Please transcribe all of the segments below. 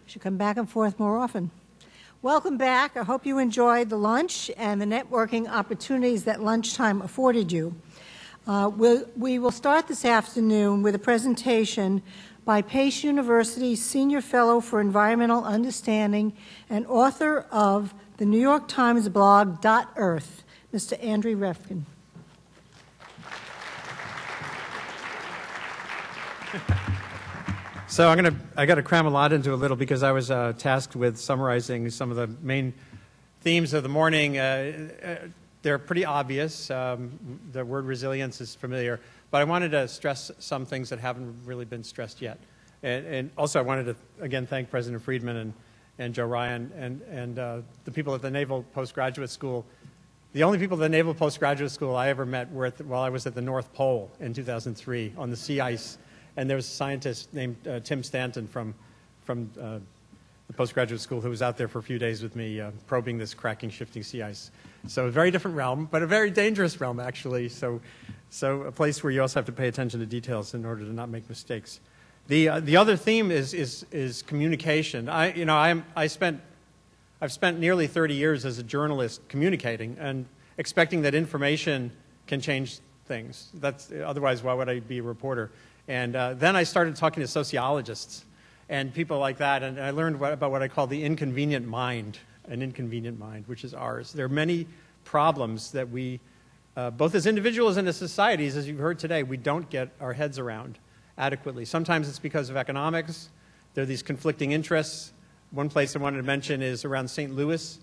Should come back and forth more often. Welcome back. I hope you enjoyed the lunch and the networking opportunities that lunchtime afforded you. We will start this afternoon with a presentation by Pace University's Senior Fellow for Environmental Understanding and author of the New York Times blog, .Earth, Mr. Andrew Ruffin. So I got to cram a lot into a little because I was tasked with summarizing some of the main themes of the morning. They're pretty obvious. The word resilience is familiar, but I wanted to stress some things that haven't really been stressed yet. And also I wanted to, again, thank President Friedman and Joe Ryan and the people at the Naval Postgraduate School. The only people at the Naval Postgraduate School I ever met were while I was at the North Pole in 2003 on the sea ice. And there was a scientist named Tim Stanton from the postgraduate school who was out there for a few days with me probing this cracking, shifting sea ice. So a very different realm, but a very dangerous realm, actually. So a place where you also have to pay attention to details in order to not make mistakes. The other theme is communication. I've spent nearly 30 years as a journalist communicating and expecting that information can change things. Otherwise, why would I be a reporter? And then I started talking to sociologists and people like that, and I learned about what I call the inconvenient mind, an inconvenient mind, which is ours. There are many problems that we, both as individuals and as societies, as you've heard today, we don't get our heads around adequately. Sometimes it's because of economics. There are these conflicting interests. One place I wanted to mention is around St. Louis.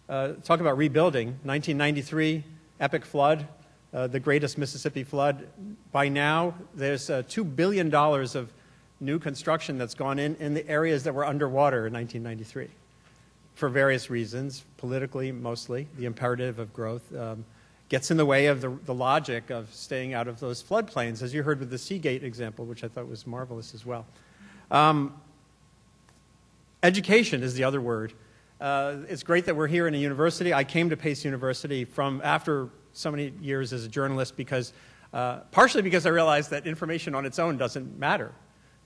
Talk about rebuilding. 1993, epic flood. The greatest Mississippi flood. By now, there's $2 billion of new construction that's gone in the areas that were underwater in 1993 for various reasons, politically mostly. The imperative of growth gets in the way of the logic of staying out of those floodplains, as you heard with the Seagate example, which I thought was marvelous as well. Education is the other word. It's great that we're here in a university. I came to Pace University after so many years as a journalist because, partially because I realized that information on its own doesn't matter.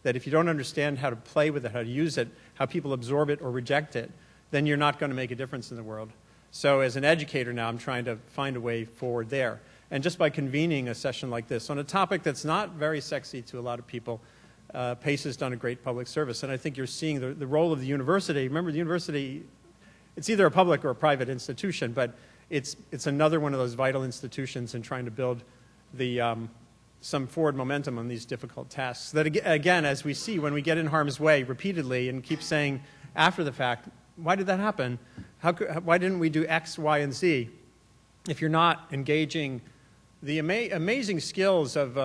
That if you don't understand how to play with it, how to use it, how people absorb it or reject it, then you're not going to make a difference in the world. So as an educator now, I'm trying to find a way forward there. And just by convening a session like this on a topic that's not very sexy to a lot of people, Pace has done a great public service. And I think you're seeing the role of the university. Remember, the university, it's either a public or a private institution, but it's another one of those vital institutions in trying to build some forward momentum on these difficult tasks. That again, as we see when we get in harm's way repeatedly and keep saying after the fact, why did that happen? Why didn't we do X, Y, and Z? If you're not engaging the amazing skills of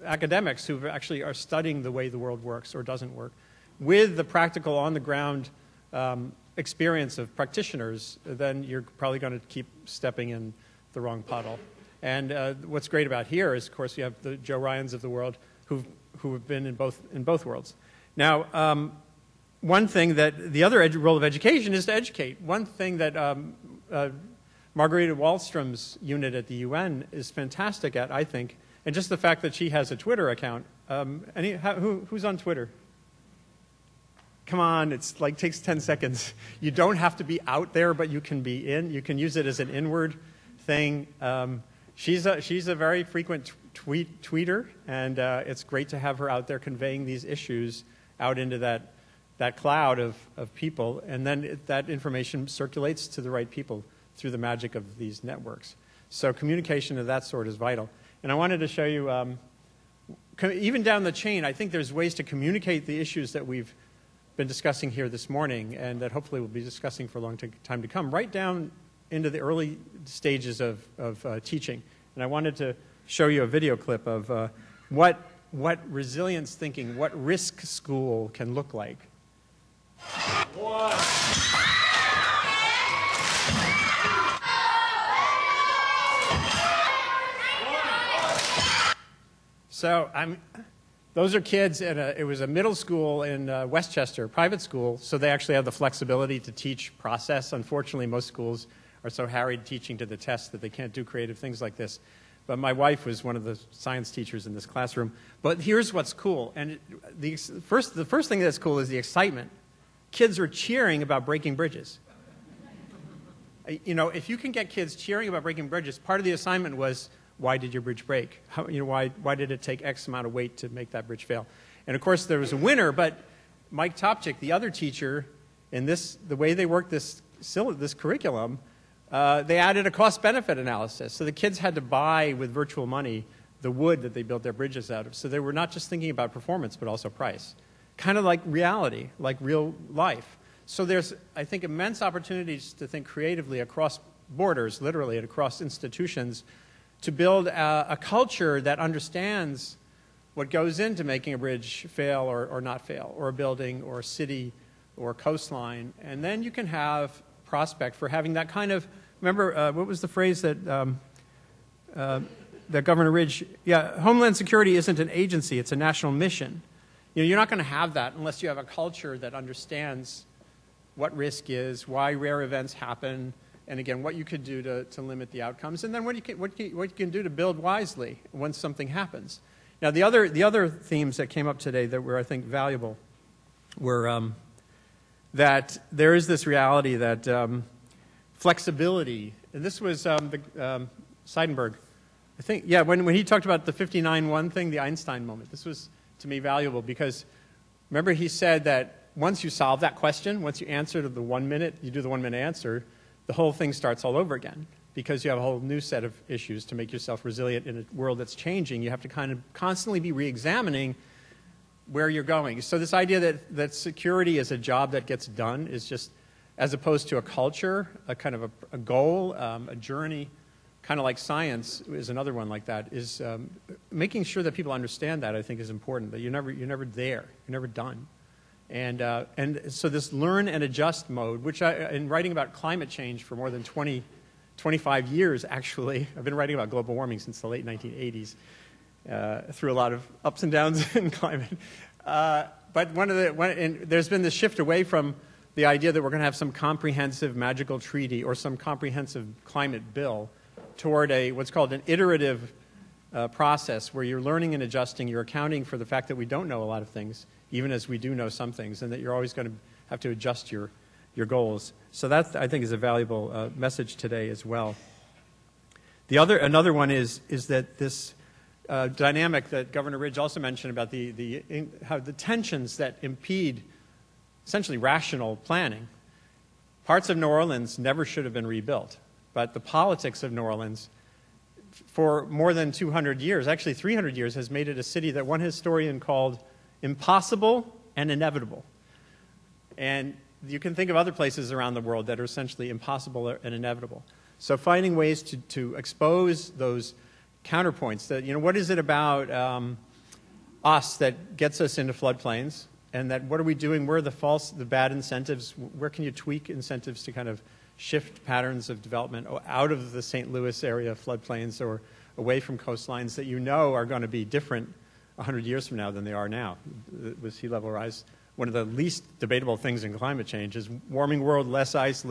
academics who actually are studying the way the world works or doesn't work, with the practical on-the-ground experience of practitioners, then you're probably going to keep stepping in the wrong puddle. And what's great about here is, of course, you have the Joe Ryans of the world who have been in both worlds. Now, one thing that the other role of education is to educate. One thing that Margarita Wallström's unit at the UN is fantastic at, I think, and just the fact that she has a Twitter account. Who's on Twitter? Come on, it's like takes 10 seconds. You don't have to be out there, but you can be in. You can use it as an inward thing. She's a very frequent tweeter, and it's great to have her out there conveying these issues out into that cloud of people, and then that information circulates to the right people through the magic of these networks. So communication of that sort is vital. And I wanted to show you, even down the chain, I think there's ways to communicate the issues that we've been discussing here this morning and that hopefully we'll be discussing for a long time to come, right down into the early stages of teaching. And I wanted to show you a video clip of what resilience thinking, what risk school can look like. One. So those are kids, it was a middle school in Westchester, private school, so they actually have the flexibility to teach process. Unfortunately, most schools are so harried teaching to the test that they can't do creative things like this. But my wife was one of the science teachers in this classroom. But here's what's cool. And the first thing that's cool is the excitement kids were cheering about breaking bridges. You know, if you can get kids cheering about breaking bridges, part of the assignment was, why did your bridge break? Why did it take X amount of weight to make that bridge fail? And of course, there was a winner, but Mike Topchick, the other teacher, in the way they worked this curriculum, they added a cost-benefit analysis. So the kids had to buy, with virtual money, the wood that they built their bridges out of. So they were not just thinking about performance, but also price. Kind of like reality, like real life. So there's, I think, immense opportunities to think creatively across borders, literally, and across institutions, to build a culture that understands what goes into making a bridge fail or not fail, or a building, or a city, or a coastline. And then you can have prospect for having that kind of, remember, what was the phrase that Governor Ridge, Homeland Security isn't an agency, it's a national mission. You know, you're not going to have that unless you have a culture that understands what risk is, why rare events happen, and again, what you could do to limit the outcomes, and then what you can do to build wisely when something happens. Now, the other themes that came up today that were, I think, valuable were that there is this reality that flexibility, and this was Seidenberg, I think, yeah, when he talked about the 59-1 thing, the Einstein moment, this was, to me, valuable because, remember, he said that once you solve that question, once you answer to the 1 minute, you do the 1 minute answer, the whole thing starts all over again because you have a whole new set of issues to make yourself resilient in a world that's changing. You have to kind of constantly be re-examining where you're going. So this idea that security is a job that gets done is just, as opposed to a culture, a kind of a goal, a journey, kind of like science is another one like that, is making sure that people understand that, I think, is important, that you're never there, you're never done. And so this learn and adjust mode, which in writing about climate change for more than 25 years, actually, I've been writing about global warming since the late 1980s, through a lot of ups and downs in climate. But there's been this shift away from the idea that we're going to have some comprehensive magical treaty or some comprehensive climate bill toward what's called an iterative process where you're learning and adjusting, you're accounting for the fact that we don't know a lot of things, even as we do know some things, and that you're always going to have to adjust your goals. So that, I think, is a valuable message today as well. Another one is that this dynamic that Governor Ridge also mentioned about how the tensions that impede essentially rational planning. Parts of New Orleans never should have been rebuilt, but the politics of New Orleans for more than 200 years, actually 300 years, has made it a city that one historian called impossible and inevitable. And you can think of other places around the world that are essentially impossible and inevitable. So finding ways to expose those counterpoints, that, you know, what is it about us that gets us into floodplains, and that what are we doing, where are the bad incentives, where can you tweak incentives to kind of shift patterns of development out of the St. Louis area floodplains or away from coastlines that you know are going to be different 100 years from now than they are now. With sea level rise, one of the least debatable things in climate change is warming world, less ice,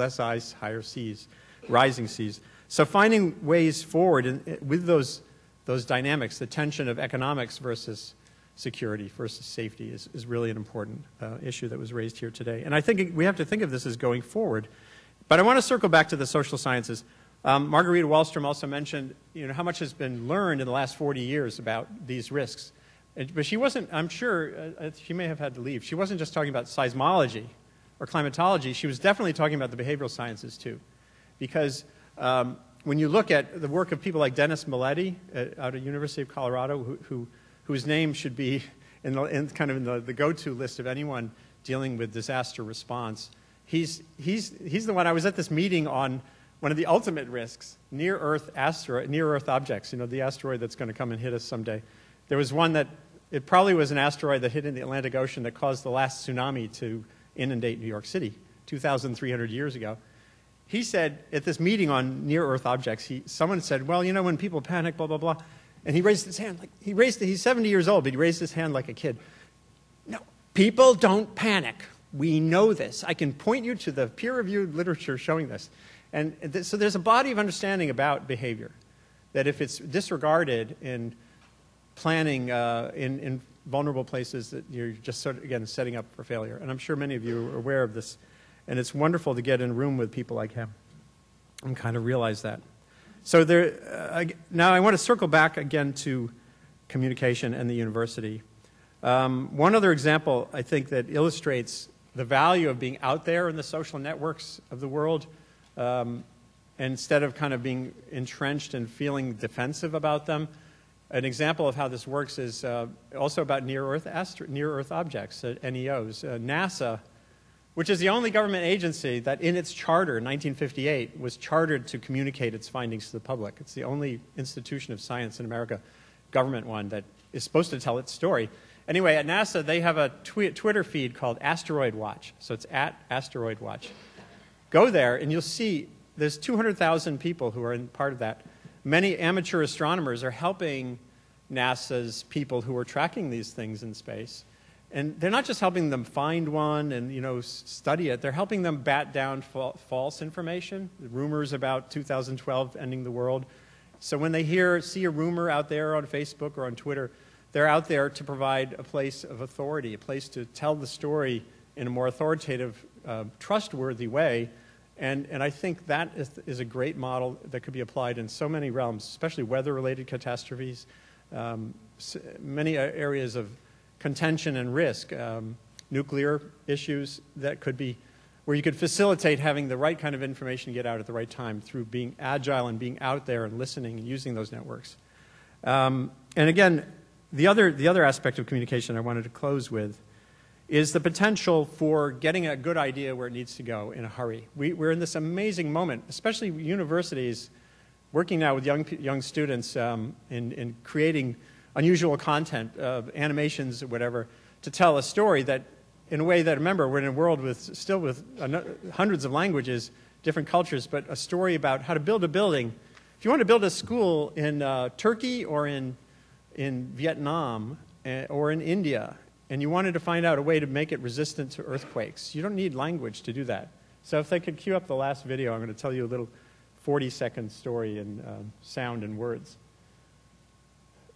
higher seas, rising seas. So finding ways forward with those dynamics, the tension of economics versus security versus safety is really an important issue that was raised here today. And I think we have to think of this as going forward. But I want to circle back to the social sciences. Margarita Wallstrom also mentioned, you know, how much has been learned in the last 40 years about these risks. But she wasn't, I'm sure, she may have had to leave. She wasn't just talking about seismology or climatology. She was definitely talking about the behavioral sciences too. Because when you look at the work of people like Dennis Milletti out of University of Colorado, whose name should be in the go-to list of anyone dealing with disaster response, he's the one. I was at this meeting on one of the ultimate risks, near-Earth objects, you know, the asteroid that's going to come and hit us someday. There was one that, it probably was an asteroid that hit in the Atlantic Ocean that caused the last tsunami to inundate New York City 2,300 years ago. He said at this meeting on near-Earth objects, someone said, well, you know, when people panic, blah, blah, blah. And he raised his hand. He's 70 years old, but he raised his hand like a kid. No, people don't panic. We know this. I can point you to the peer-reviewed literature showing this. And so there's a body of understanding about behavior that if it's disregarded in planning, in vulnerable places that you're just sort of, again, setting up for failure. And I'm sure many of you are aware of this. And it's wonderful to get in a room with people like him and kind of realize that. So now I want to circle back again to communication and the university. One other example, I think, that illustrates the value of being out there in the social networks of the world, instead of kind of being entrenched and feeling defensive about them. An example of how this works is also about near-Earth objects, NEOs. NASA, which is the only government agency that in its charter in 1958 was chartered to communicate its findings to the public. It's the only institution of science in America, government one, that is supposed to tell its story. Anyway, at NASA, they have a Twitter feed called Asteroid Watch. So it's at Asteroid Watch. Go there, and you'll see there's 200,000 people who are in part of that. Many amateur astronomers are helping NASA's people who are tracking these things in space. And they're not just helping them find one and, you know, study it. They're helping them bat down false information, rumors about 2012 ending the world. So when they see a rumor out there on Facebook or on Twitter, they're out there to provide a place of authority, a place to tell the story in a more authoritative, trustworthy way. And I think that is a great model that could be applied in so many realms, especially weather-related catastrophes, many areas of contention and risk, nuclear issues that could be, where you could facilitate having the right kind of information get out at the right time through being agile and being out there and listening and using those networks. And again, the other aspect of communication I wanted to close with is the potential for getting a good idea where it needs to go in a hurry. We're in this amazing moment, especially universities working now with young students in creating unusual content, animations or whatever, to tell a story that, in a way that, remember, we're in a world still with hundreds of languages, different cultures, but a story about how to build a building. If you want to build a school in Turkey or in Vietnam or in India, and you wanted to find out a way to make it resistant to earthquakes, you don't need language to do that. So if they could cue up the last video, I'm going to tell you a little 40-second story in sound and words.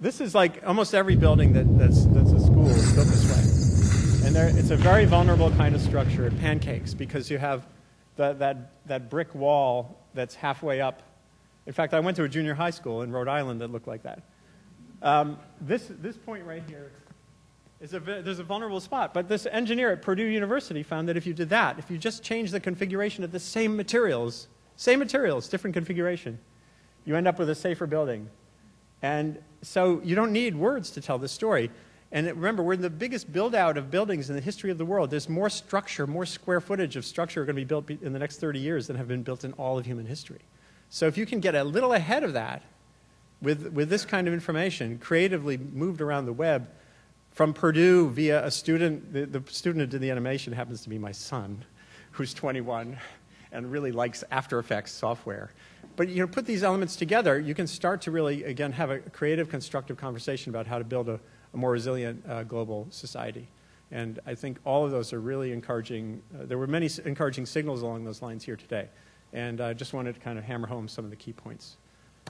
This is like almost every building that's a school is built this way. And it's a very vulnerable kind of structure. It pancakes because you have that brick wall that's halfway up. In fact, I went to a junior high school in Rhode Island that looked like that. This point right here, there's a vulnerable spot. But this engineer at Purdue University found that if you did that, if you just changed the configuration of the same materials, different configuration, you end up with a safer building. And so you don't need words to tell this story. And remember, we're in the biggest build-out of buildings in the history of the world. There's more structure, more square footage of structure going to be built in the next 30 years than have been built in all of human history. So if you can get a little ahead of that with this kind of information, creatively moved around the web, from Purdue via a student, the student who did the animation happens to be my son, who's 21 and really likes After Effects software. But you know, put these elements together, you can start to really, again, have a creative, constructive conversation about how to build a more resilient global society. And I think all of those are really encouraging. There were many encouraging signals along those lines here today. And I just wanted to kind of hammer home some of the key points.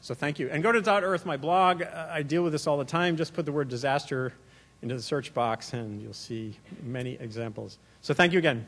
So thank you. And go to .earth, my blog. I deal with this all the time. Just put the word disaster into the search box, and you'll see many examples. So thank you again.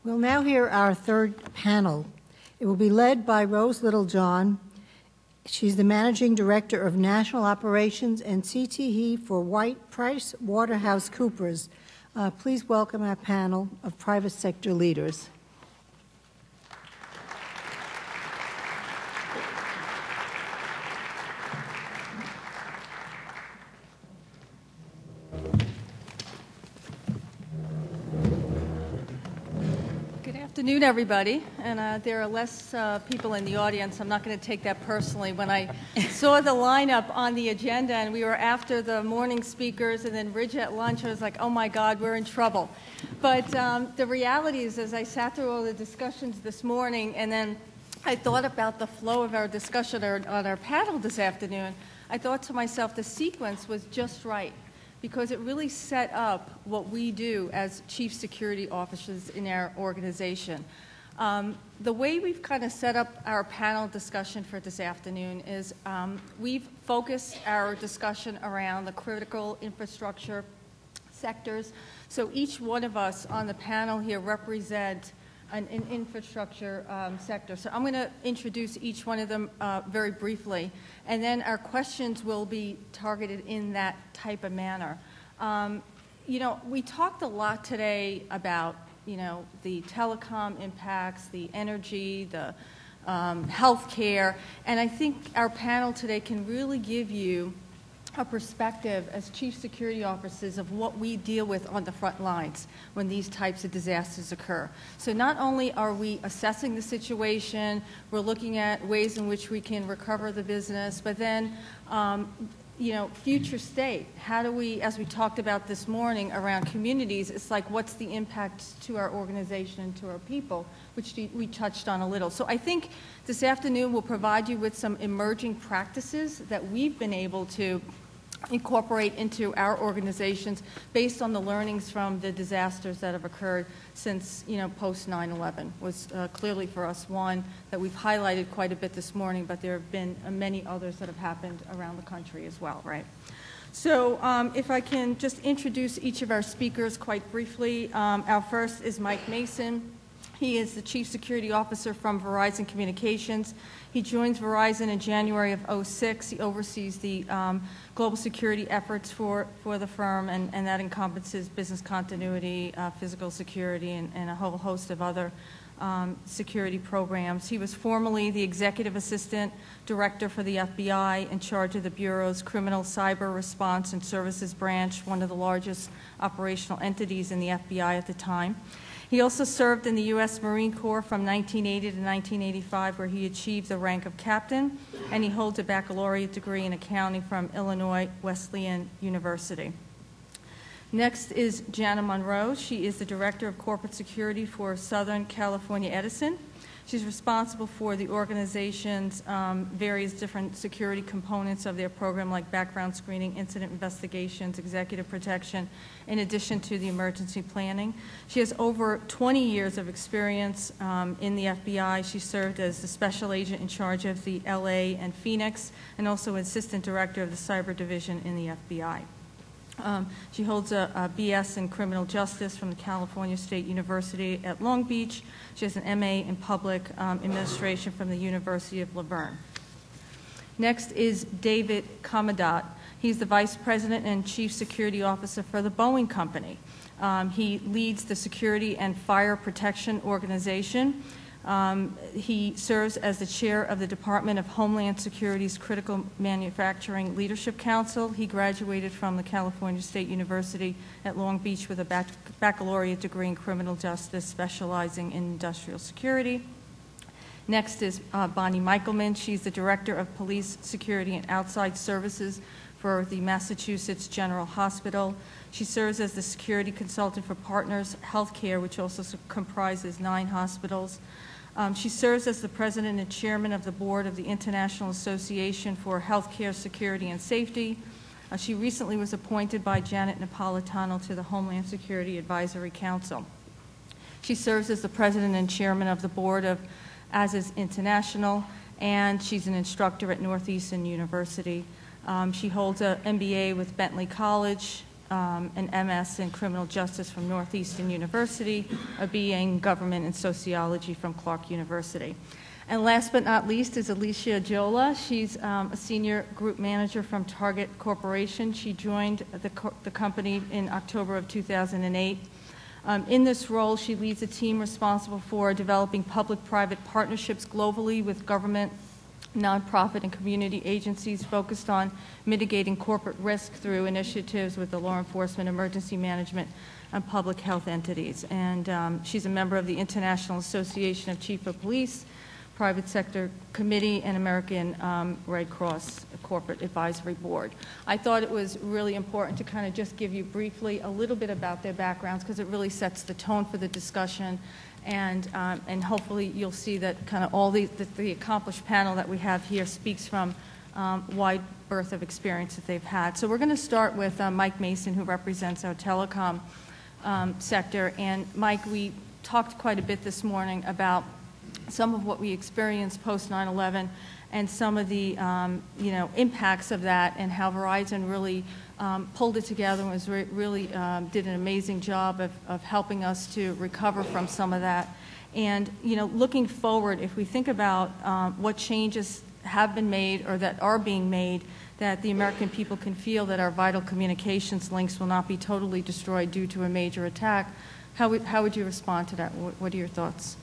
We'll now hear our third panel. It will be led by Rose Littlejohn. She's the Managing Director of National Operations and CTE for Price Waterhouse Coopers. Please welcome our panel of private sector leaders. Good afternoon, everybody. And there are less people in the audience. I'm not going to take that personally. When I saw the lineup on the agenda and we were after the morning speakers and then Ridge at lunch, I was like, oh my God, we're in trouble. But the reality is, as I sat through all the discussions this morning, and then I thought about the flow of our discussion on our panel this afternoon, I thought to myself the sequence was just right, because it really set up what we do as chief security officers in our organization. The way we've kind of set up our panel discussion for this afternoon is we've focused our discussion around the critical infrastructure sectors. So each one of us on the panel here represent an infrastructure sector. So I'm going to introduce each one of them very briefly, and then our questions will be targeted in that type of manner. You know, we talked a lot today about, you know, the telecom impacts, the energy, the healthcare, and I think our panel today can really give you a perspective as chief security officers of what we deal with on the front lines when these types of disasters occur. So not only are we assessing the situation, we're looking at ways in which we can recover the business, but then you know, future state. How do we, as we talked about this morning around communities, it's like what's the impact to our organization and to our people, which we touched on a little. So I think this afternoon we'll provide you with some emerging practices that we've been able to incorporate into our organizations based on the learnings from the disasters that have occurred since, you know, post 9/11 was clearly for us one that we've highlighted quite a bit this morning, but there have been many others that have happened around the country as well, right? So if I can just introduce each of our speakers quite briefly. Our first is Mike Mason. He is the Chief Security Officer from Verizon Communications. He joins Verizon in January of '06. He oversees the global security efforts for the firm, and that encompasses business continuity, physical security, and a whole host of other security programs. He was formerly the Executive Assistant Director for the FBI, in charge of the Bureau's Criminal Cyber Response and Services Branch, one of the largest operational entities in the FBI at the time. He also served in the U.S. Marine Corps from 1980 to 1985, where he achieved the rank of captain, and he holds a baccalaureate degree in accounting from Illinois Wesleyan University. Next is Jana Monroe. She is the Director of Corporate Security for Southern California Edison. She's responsible for the organization's various different security components of their program, like background screening, incident investigations, executive protection, in addition to the emergency planning. She has over 20 years of experience in the FBI. She served as the special agent in charge of the LA and Phoenix, and also assistant director of the cyber division in the FBI. She holds a BS in criminal justice from the California State University at Long Beach. She has an MA in public administration from the University of Laverne. Next is David Commandant. He's the Vice President and Chief Security Officer for the Boeing Company. He leads the Security and Fire Protection Organization. He serves as the chair of the Department of Homeland Security's Critical Manufacturing Leadership Council. He graduated from the California State University at Long Beach with a baccalaureate degree in criminal justice, specializing in industrial security. Next is Bonnie Michelman. She's the Director of Police Security and Outside Services for the Massachusetts General Hospital. She serves as the security consultant for Partners Healthcare, which also comprises 9 hospitals. She serves as the president and chairman of the board of the International Association for Healthcare Security and Safety. She recently was appointed by Janet Napolitano to the Homeland Security Advisory Council. She serves as the president and chairman of the board of ASIS International, and she's an instructor at Northeastern University. She holds an MBA with Bentley College, an MS in criminal justice from Northeastern University, a BA in government and sociology from Clark University. And last but not least is Alicia Jola. She's a senior group manager from Target Corporation. She joined the company in October of 2008. In this role, she leads a team responsible for developing public-private partnerships globally with government, nonprofit, and community agencies focused on mitigating corporate risk through initiatives with the law enforcement, emergency management, and public health entities. And she's a member of the International Association of Chief of Police, Private Sector Committee and American Red Cross Corporate Advisory Board. I thought it was really important to kind of just give you briefly a little bit about their backgrounds because it really sets the tone for the discussion, and hopefully you'll see that kind of all the accomplished panel that we have here speaks from wide berth of experience that they've had. So we're going to start with Mike Mason, who represents our telecom sector. And Mike, we talked quite a bit this morning about some of what we experienced post 9/11 and some of the impacts of that, and how Verizon really pulled it together and was really did an amazing job of helping us to recover from some of that. And looking forward, if we think about what changes have been made or that are being made, that the American people can feel that our vital communications links will not be totally destroyed due to a major attack, how would you respond to that? What are your thoughts?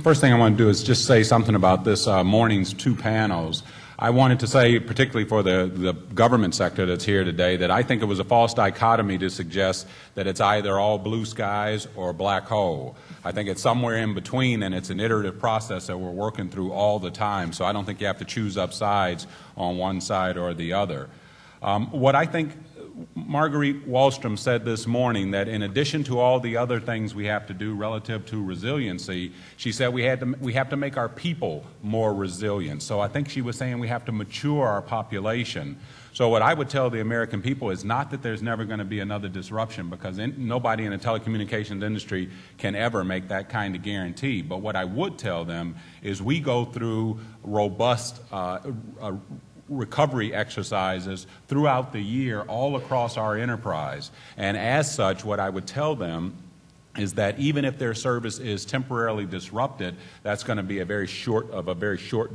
First thing I want to do is just say something about this morning's two panels. I wanted to say, particularly for the government sector that's here today, that I think it was a false dichotomy to suggest that it's either all blue skies or black hole. I think it's somewhere in between, and it's an iterative process that we're working through all the time. So I don't think you have to choose up sides on one side or the other. What I think Marguerite Wallstrom said this morning, that in addition to all the other things we have to do relative to resiliency, she said we have to make our people more resilient. So I think she was saying we have to mature our population. So what I would tell the American people is not that there's never going to be another disruption, because nobody in the telecommunications industry can ever make that kind of guarantee. But what I would tell them is we go through robust recovery exercises throughout the year all across our enterprise. And as such, what I would tell them is that even if their service is temporarily disrupted, that's going to be a very short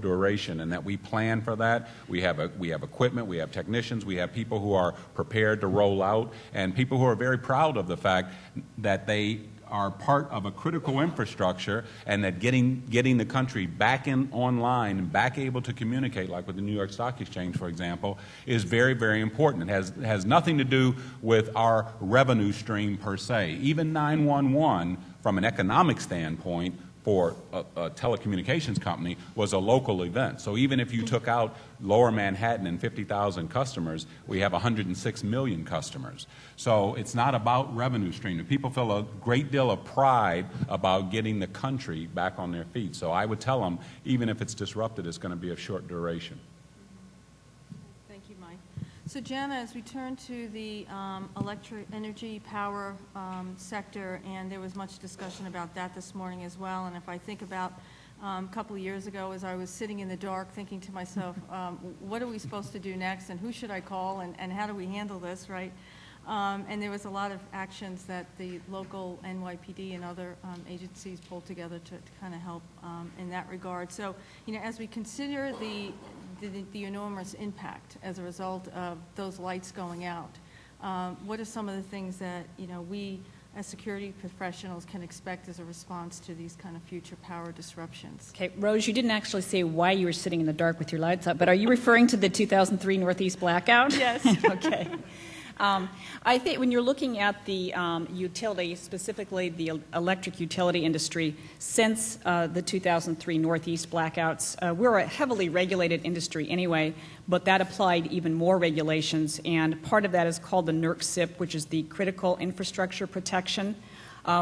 duration, and that we plan for that. We have equipment, we have technicians, we have people who are prepared to roll out, and people who are very proud of the fact that they are part of a critical infrastructure, and that getting the country back online and back able to communicate, like with the New York Stock Exchange, for example, is very, very important. It has nothing to do with our revenue stream per se. Even 911, from an economic standpoint, for a telecommunications company, was a local event. So even if you took out Lower Manhattan and 50,000 customers, we have 106 million customers. So it's not about revenue stream. People feel a great deal of pride about getting the country back on their feet. So I would tell them, even if it's disrupted, it's going to be of short duration. Thank you, Mike. So Jana, as we turn to the electric energy power sector, and there was much discussion about that this morning as well, and if I think about a couple of years ago as I was sitting in the dark thinking to myself, what are we supposed to do next, and who should I call, and how do we handle this, right? And there was a lot of actions that the local NYPD and other agencies pulled together to kind of help in that regard. So, as we consider the enormous impact as a result of those lights going out, what are some of the things that we as security professionals can expect as a response to these kind of future power disruptions? Okay, Rose, you didn't actually say why you were sitting in the dark with your lights up, but are you referring to the 2003 Northeast blackout? Yes. Okay. I think when you're looking at the utility, specifically the electric utility industry, since the 2003 Northeast blackouts, we're a heavily regulated industry anyway, but that applied even more regulations, and part of that is called the NERC-CIP, which is the Critical Infrastructure Protection.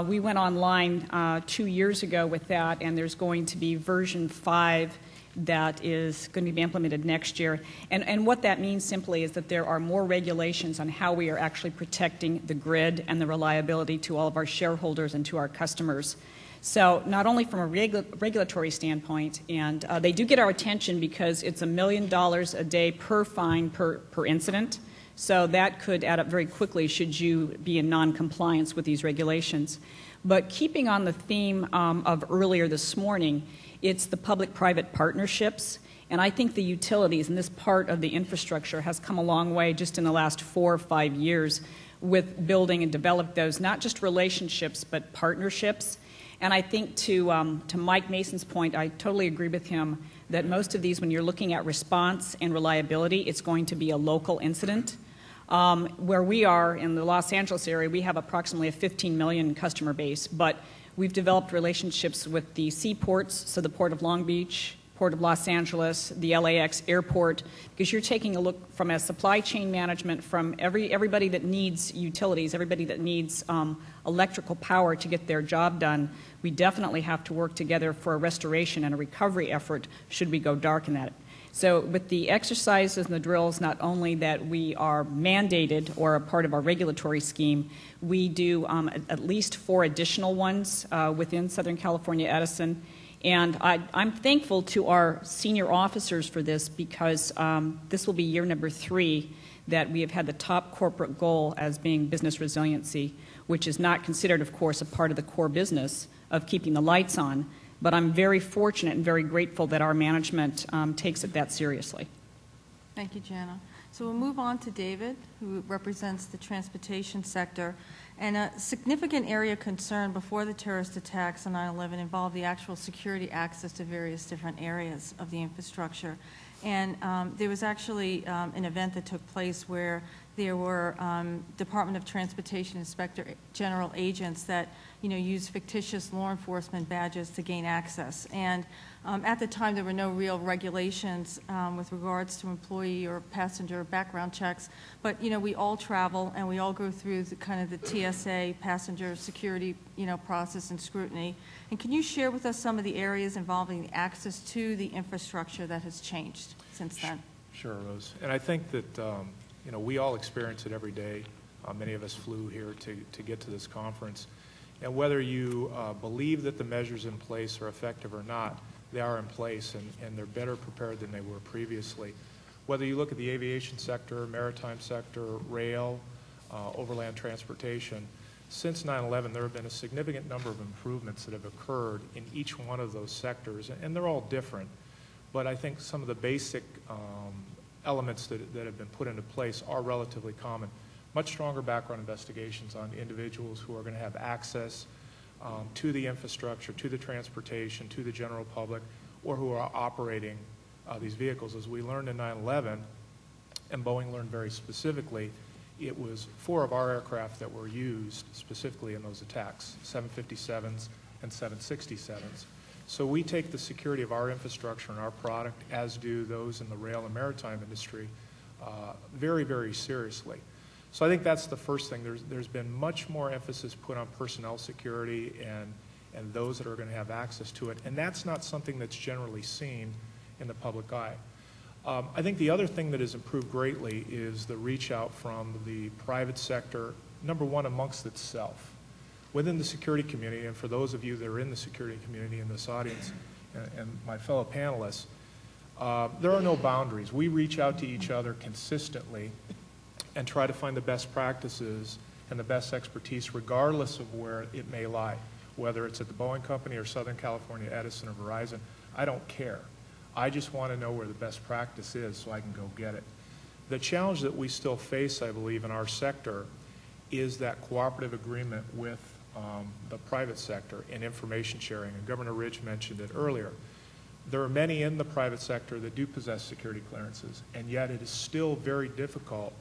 We went online 2 years ago with that, and there's going to be version 5 that is going to be implemented next year. And what that means simply is that there are more regulations on how we are actually protecting the grid and the reliability to all of our shareholders and to our customers. So not only from a regulatory standpoint, and they do get our attention because it's $1 million a day per fine per incident. So that could add up very quickly should you be in non-compliance with these regulations. But keeping on the theme of earlier this morning, it's the public-private partnerships, and I think the utilities and this part of the infrastructure has come a long way just in the last 4 or 5 years with building and develop those, not just relationships, but partnerships. And I think to Mike Mason's point, I totally agree with him that most of these, when you're looking at response and reliability, it's going to be a local incident. Where we are in the Los Angeles area, we have approximately a 15 million customer base, but We've developed relationships with the seaports, so the Port of Long Beach, Port of Los Angeles, the LAX airport, because you're taking a look from a supply chain management from everybody that needs utilities, everybody that needs electrical power to get their job done. We definitely have to work together for a restoration and a recovery effort should we go dark in that. So with the exercises and the drills, not only that we are mandated or a part of our regulatory scheme, we do at least 4 additional ones within Southern California Edison. And I'm thankful to our senior officers for this because this will be year number 3 that we have had the top corporate goal as being business resiliency, which is not considered, of course, a part of the core business of keeping the lights on. But I'm very fortunate and very grateful that our management takes it that seriously. Thank you, Jana. So we'll move on to David, who represents the transportation sector. And a significant area of concern before the terrorist attacks on 9/11 involved the actual security access to various different areas of the infrastructure. And there was actually an event that took place where there were Department of Transportation Inspector General agents that, used fictitious law enforcement badges to gain access. And at the time, there were no real regulations with regards to employee or passenger background checks. But, we all travel and we all go through the TSA passenger security, process and scrutiny. And can you share with us some of the areas involving the access to the infrastructure that has changed since then? Sure, Rose. And I think that, we all experience it every day. Many of us flew here to get to this conference. And whether you believe that the measures in place are effective or not, they are in place and they're better prepared than they were previously. Whether you look at the aviation sector, maritime sector, rail, overland transportation, since 9/11 there have been a significant number of improvements that have occurred in each one of those sectors, and they're all different. But I think some of the basic elements that have been put into place are relatively common. Much stronger background investigations on individuals who are going to have access to the infrastructure, to the transportation, to the general public, or who are operating these vehicles. As we learned in 9/11, and Boeing learned very specifically, it was 4 of our aircraft that were used specifically in those attacks, 757s and 767s. So we take the security of our infrastructure and our product, as do those in the rail and maritime industry, very, very seriously. So I think that's the first thing. There's been much more emphasis put on personnel security and those that are going to have access to it, and that's not something that's generally seen in the public eye. I think the other thing that has improved greatly is the reach out from the private sector, number one, amongst itself. Within the security community, and for those of you that are in the security community in this audience and my fellow panelists, there are no boundaries. We reach out to each other consistently and try to find the best practices and the best expertise regardless of where it may lie, whether it's at the Boeing Company or Southern California Edison or Verizon. I don't care. I just want to know where the best practice is so I can go get it. The challenge that we still face, I believe, in our sector is that cooperative agreement with the private sector in information sharing, and Governor Ridge mentioned it earlier. There are many in the private sector that do possess security clearances, and yet it is still very difficult,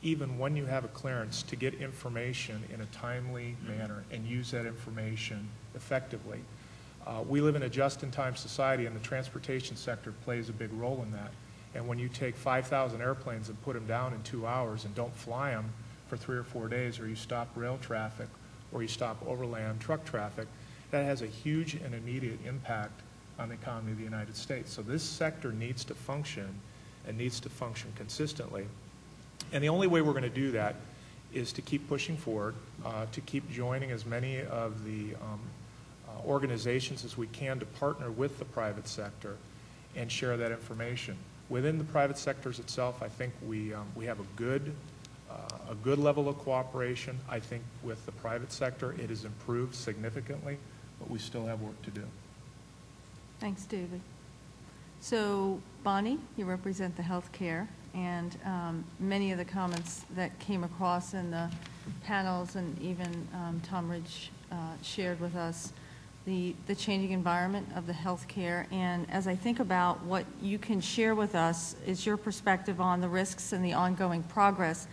even when you have a clearance, to get information in a timely manner and use that information effectively. We live in a just-in-time society, and the transportation sector plays a big role in that. And when you take 5,000 airplanes and put them down in 2 hours and don't fly them for 3 or 4 days, or you stop rail traffic, or you stop overland truck traffic, that has a huge and immediate impact on the economy of the United States. So this sector needs to function, and needs to function consistently. And the only way we're going to do that is to keep pushing forward, to keep joining as many of the organizations as we can to partner with the private sector and share that information. Within the private sectors itself, I think we have a good level of cooperation. I think with the private sector, it has improved significantly, but we still have work to do. Thanks, David. So, Bonnie, you represent the healthcare, and many of the comments that came across in the panels, and even Tom Ridge shared with us, the changing environment of the healthcare. And as I think about what you can share with us is your perspective on the risks and the ongoing progress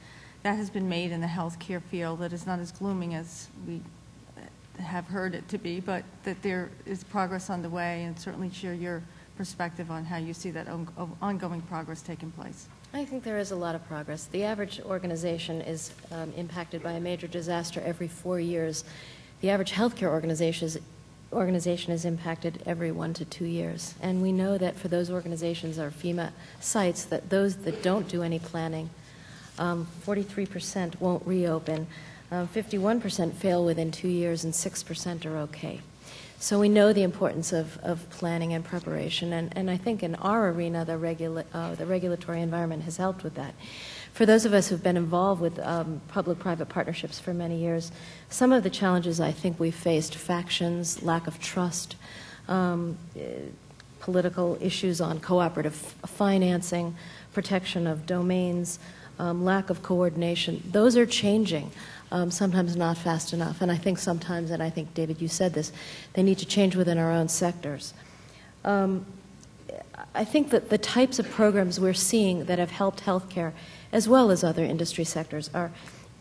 that has been made in the healthcare field that is not as gloomy as we have heard it to be, but that there is progress on the way, and certainly share your perspective on how you see that ongoing progress taking place. I think there is a lot of progress. The average organization is impacted by a major disaster every 4 years. The average healthcare organization is impacted every 1 to 2 years. And we know that for those organizations or FEMA sites, that those that don't do any planning, 43% won't reopen, 51% fail within 2 years, and 6% are okay. So we know the importance of planning and preparation, and I think in our arena, the regulatory environment has helped with that. For those of us who've been involved with public-private partnerships for many years, some of the challenges I think we've faced, factions, lack of trust, political issues on cooperative financing, protection of domains, lack of coordination, those are changing. Sometimes not fast enough. And I think sometimes, and I think, David, you said this, they need to change within our own sectors. I think that the types of programs we're seeing that have helped healthcare, as well as other industry sectors, are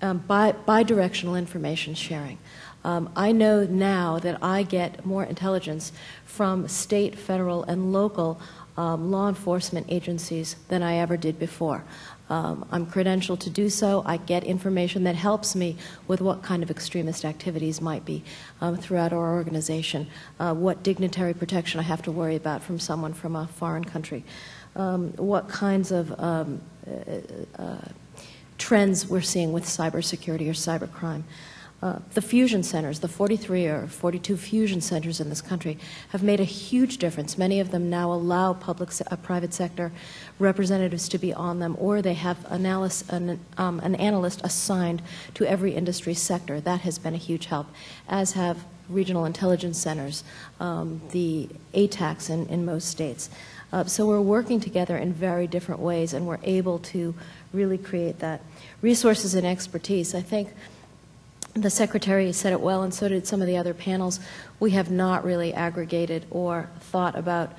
bi-directional information sharing. I know now that I get more intelligence from state, federal, and local law enforcement agencies than I ever did before. I'm credentialed to do so. I get information that helps me with what kind of extremist activities might be throughout our organization, what dignitary protection I have to worry about from someone from a foreign country, what kinds of trends we're seeing with cybersecurity or cybercrime. The fusion centers, the 43 or 42 fusion centers in this country, have made a huge difference. Many of them now allow private sector representatives to be on them, or they have an analyst assigned to every industry sector. That has been a huge help, as have regional intelligence centers, the ATACs in most states. So we're working together in very different ways, and we're able to really create that. Resources and expertise, I think the Secretary said it well, and so did some of the other panels. We have not really aggregated or thought about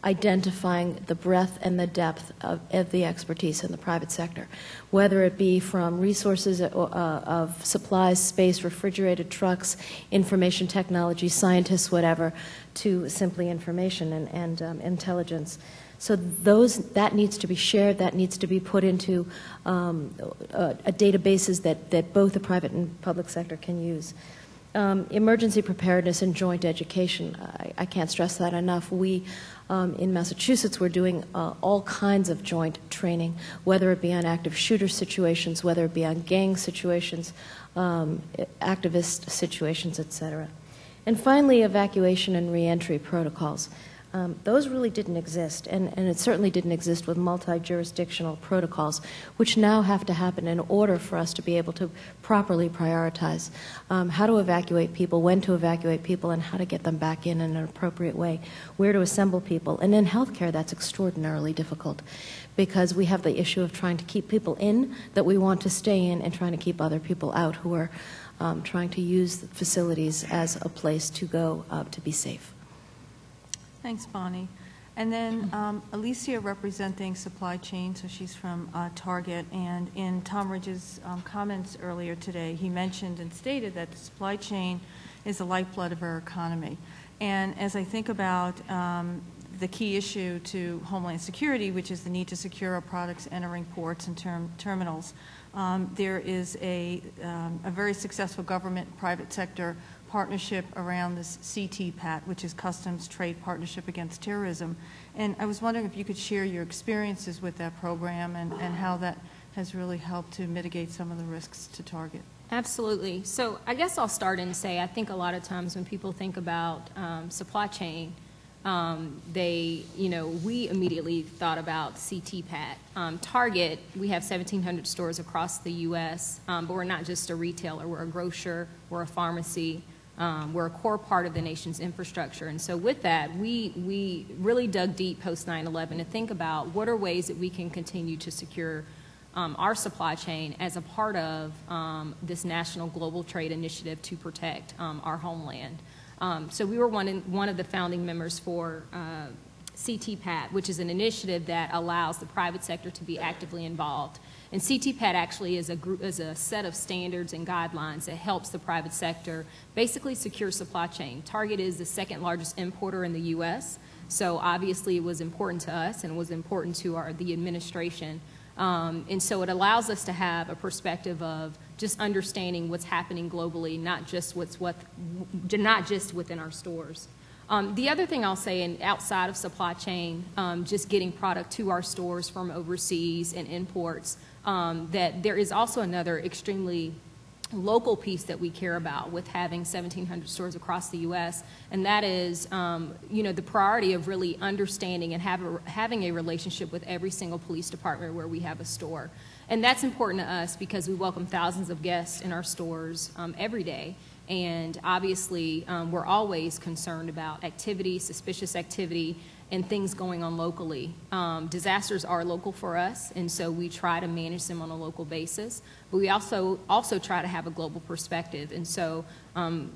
identifying the breadth and the depth of the expertise in the private sector, whether it be from resources of supplies, space, refrigerated trucks, information technology, scientists, whatever, to simply information and intelligence. So that needs to be shared, that needs to be put into databases that both the private and public sector can use. Emergency preparedness and joint education, I can't stress that enough. We, in Massachusetts, we're doing all kinds of joint training, whether it be on active shooter situations, whether it be on gang situations, activist situations, et cetera. And finally, evacuation and reentry protocols. Those really didn't exist, and it certainly didn't exist with multi-jurisdictional protocols, which now have to happen in order for us to be able to properly prioritize how to evacuate people, when to evacuate people, and how to get them back in an appropriate way, where to assemble people. And in healthcare, that's extraordinarily difficult, because we have the issue of trying to keep people in that we want to stay in and trying to keep other people out who are trying to use the facilities as a place to go to be safe. Thanks, Bonnie. And then Alicia, representing supply chain, so she's from Target, and in Tom Ridge's comments earlier today, he mentioned and stated that the supply chain is the lifeblood of our economy. And as I think about the key issue to Homeland Security, which is the need to secure our products entering ports and terminals, there is a very successful government-private sector partnership around this CTPAT, which is Customs Trade Partnership Against Terrorism. And I was wondering if you could share your experiences with that program and how that has really helped to mitigate some of the risks to Target. Absolutely. So I guess I'll start and say I think a lot of times when people think about supply chain, we immediately thought about CTPAT. Target, we have 1,700 stores across the U.S., but we're not just a retailer. We're a grocer, we're a pharmacy, we're a core part of the nation's infrastructure. And so with that, we really dug deep post 9/11 to think about what are ways that we can continue to secure our supply chain as a part of this national global trade initiative to protect our homeland. So we were one of the founding members for CTPAT, which is an initiative that allows the private sector to be actively involved. And CTPAT actually is a set of standards and guidelines that helps the private sector basically secure supply chain. Target is the second largest importer in the U.S., so obviously it was important to us and it was important to the administration. And so it allows us to have a perspective of just understanding what's happening globally, not just within our stores. The other thing I'll say, and outside of supply chain, just getting product to our stores from overseas and imports, that there is also another extremely local piece that we care about with having 1,700 stores across the U.S., and that is, the priority of really understanding and having a relationship with every single police department where we have a store. And that's important to us because we welcome thousands of guests in our stores every day. And obviously, we're always concerned about activity, suspicious activity, and things going on locally. Disasters are local for us, and so we try to manage them on a local basis. But we also try to have a global perspective. And so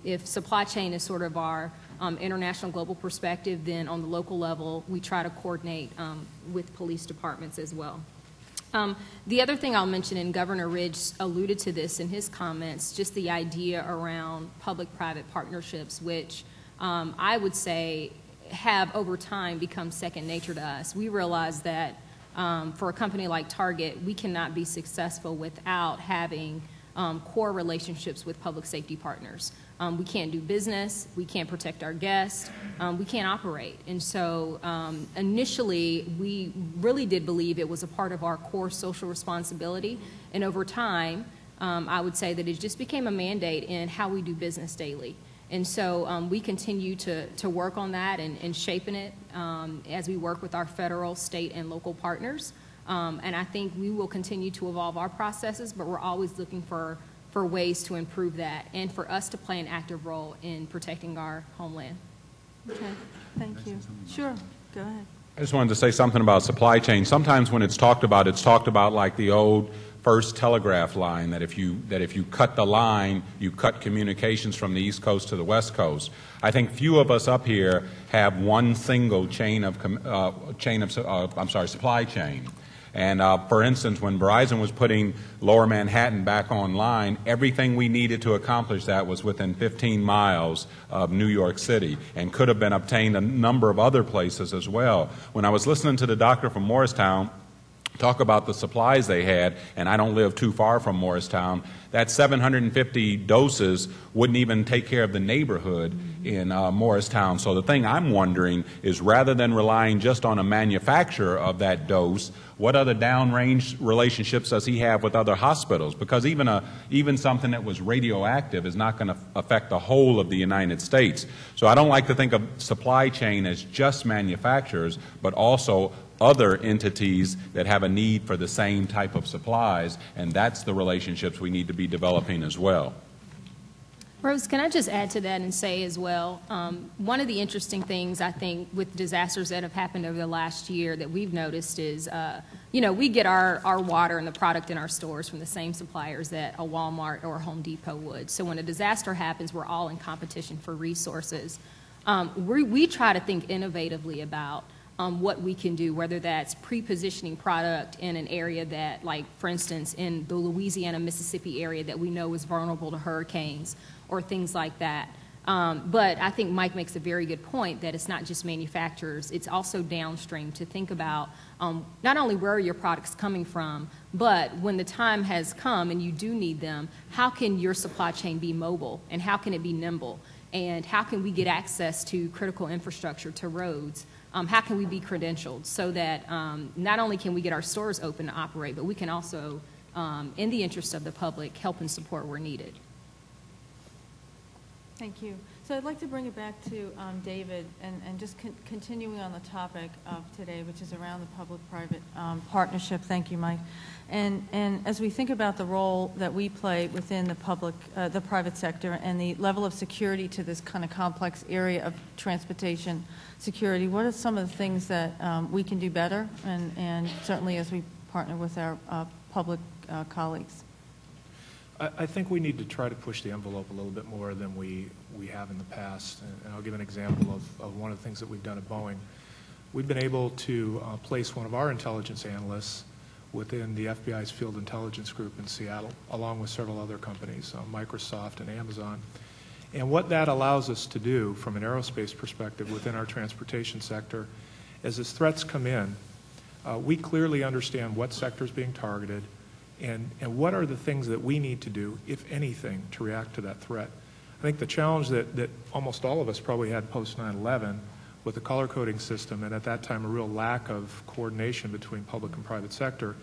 if supply chain is sort of our international global perspective, then on the local level, we try to coordinate with police departments as well. The other thing I'll mention, and Governor Ridge alluded to this in his comments, just the idea around public-private partnerships, which I would say have over time become second nature to us. We realize that for a company like Target, we cannot be successful without having core relationships with public safety partners. We can't do business, we can't protect our guests, we can't operate. And so initially, we really did believe it was a part of our core social responsibility. And over time, I would say that it just became a mandate in how we do business daily. And so we continue to work on that and shaping it as we work with our federal, state, and local partners. And I think we will continue to evolve our processes, but we're always looking for ways to improve that and for us to play an active role in protecting our homeland. Okay, thank you. Sure, go ahead. I just wanted to say something about supply chain. Sometimes when it's talked about like the old first telegraph line, that if you cut the line, you cut communications from the East Coast to the West Coast. I think few of us up here have one single supply chain. And for instance, when Verizon was putting Lower Manhattan back online, everything we needed to accomplish that was within 15 miles of New York City and could have been obtained a number of other places as well. When I was listening to the doctor from Morristown talk about the supplies they had, and I don't live too far from Morristown, that 750 doses wouldn't even take care of the neighborhood in Morristown. So the thing I'm wondering is, rather than relying just on a manufacturer of that dose, what other downrange relationships does he have with other hospitals? Because even something that was radioactive is not going to affect the whole of the United States. So I don't like to think of supply chain as just manufacturers, but also other entities that have a need for the same type of supplies, and that's the relationships we need to be developing as well. Rose, can I just add to that and say as well, one of the interesting things I think with disasters that have happened over the last year that we've noticed is, we get our water and the product in our stores from the same suppliers that a Walmart or a Home Depot would. So when a disaster happens, we're all in competition for resources. We try to think innovatively about what we can do, whether that's pre-positioning product in an area that, like, for instance, in the Louisiana, Mississippi area that we know is vulnerable to hurricanes or things like that. But I think Mike makes a very good point that it's not just manufacturers, it's also downstream to think about not only where are your products coming from, but when the time has come and you do need them, how can your supply chain be mobile and how can it be nimble? And how can we get access to critical infrastructure, to roads? How can we be credentialed so that not only can we get our stores open to operate, but we can also, in the interest of the public, help and support where needed. Thank you. So I'd like to bring it back to David and just continuing on the topic of today, which is around the public-private partnership. Thank you, Mike. And as we think about the role that we play within the private sector and the level of security to this kind of complex area of transportation security, what are some of the things that we can do better, and certainly as we partner with our public colleagues? I think we need to try to push the envelope a little bit more than we have in the past. And I'll give an example of one of the things that we've done at Boeing. we've been able to place one of our intelligence analysts within the FBI's Field Intelligence Group in Seattle, along with several other companies, Microsoft and Amazon. And what that allows us to do from an aerospace perspective within our transportation sector is as threats come in, we clearly understand what sector is being targeted and what are the things that we need to do, if anything, to react to that threat. I think the challenge that almost all of us probably had post 9/11 with the color coding system, and at that time a real lack of coordination between public and private sector,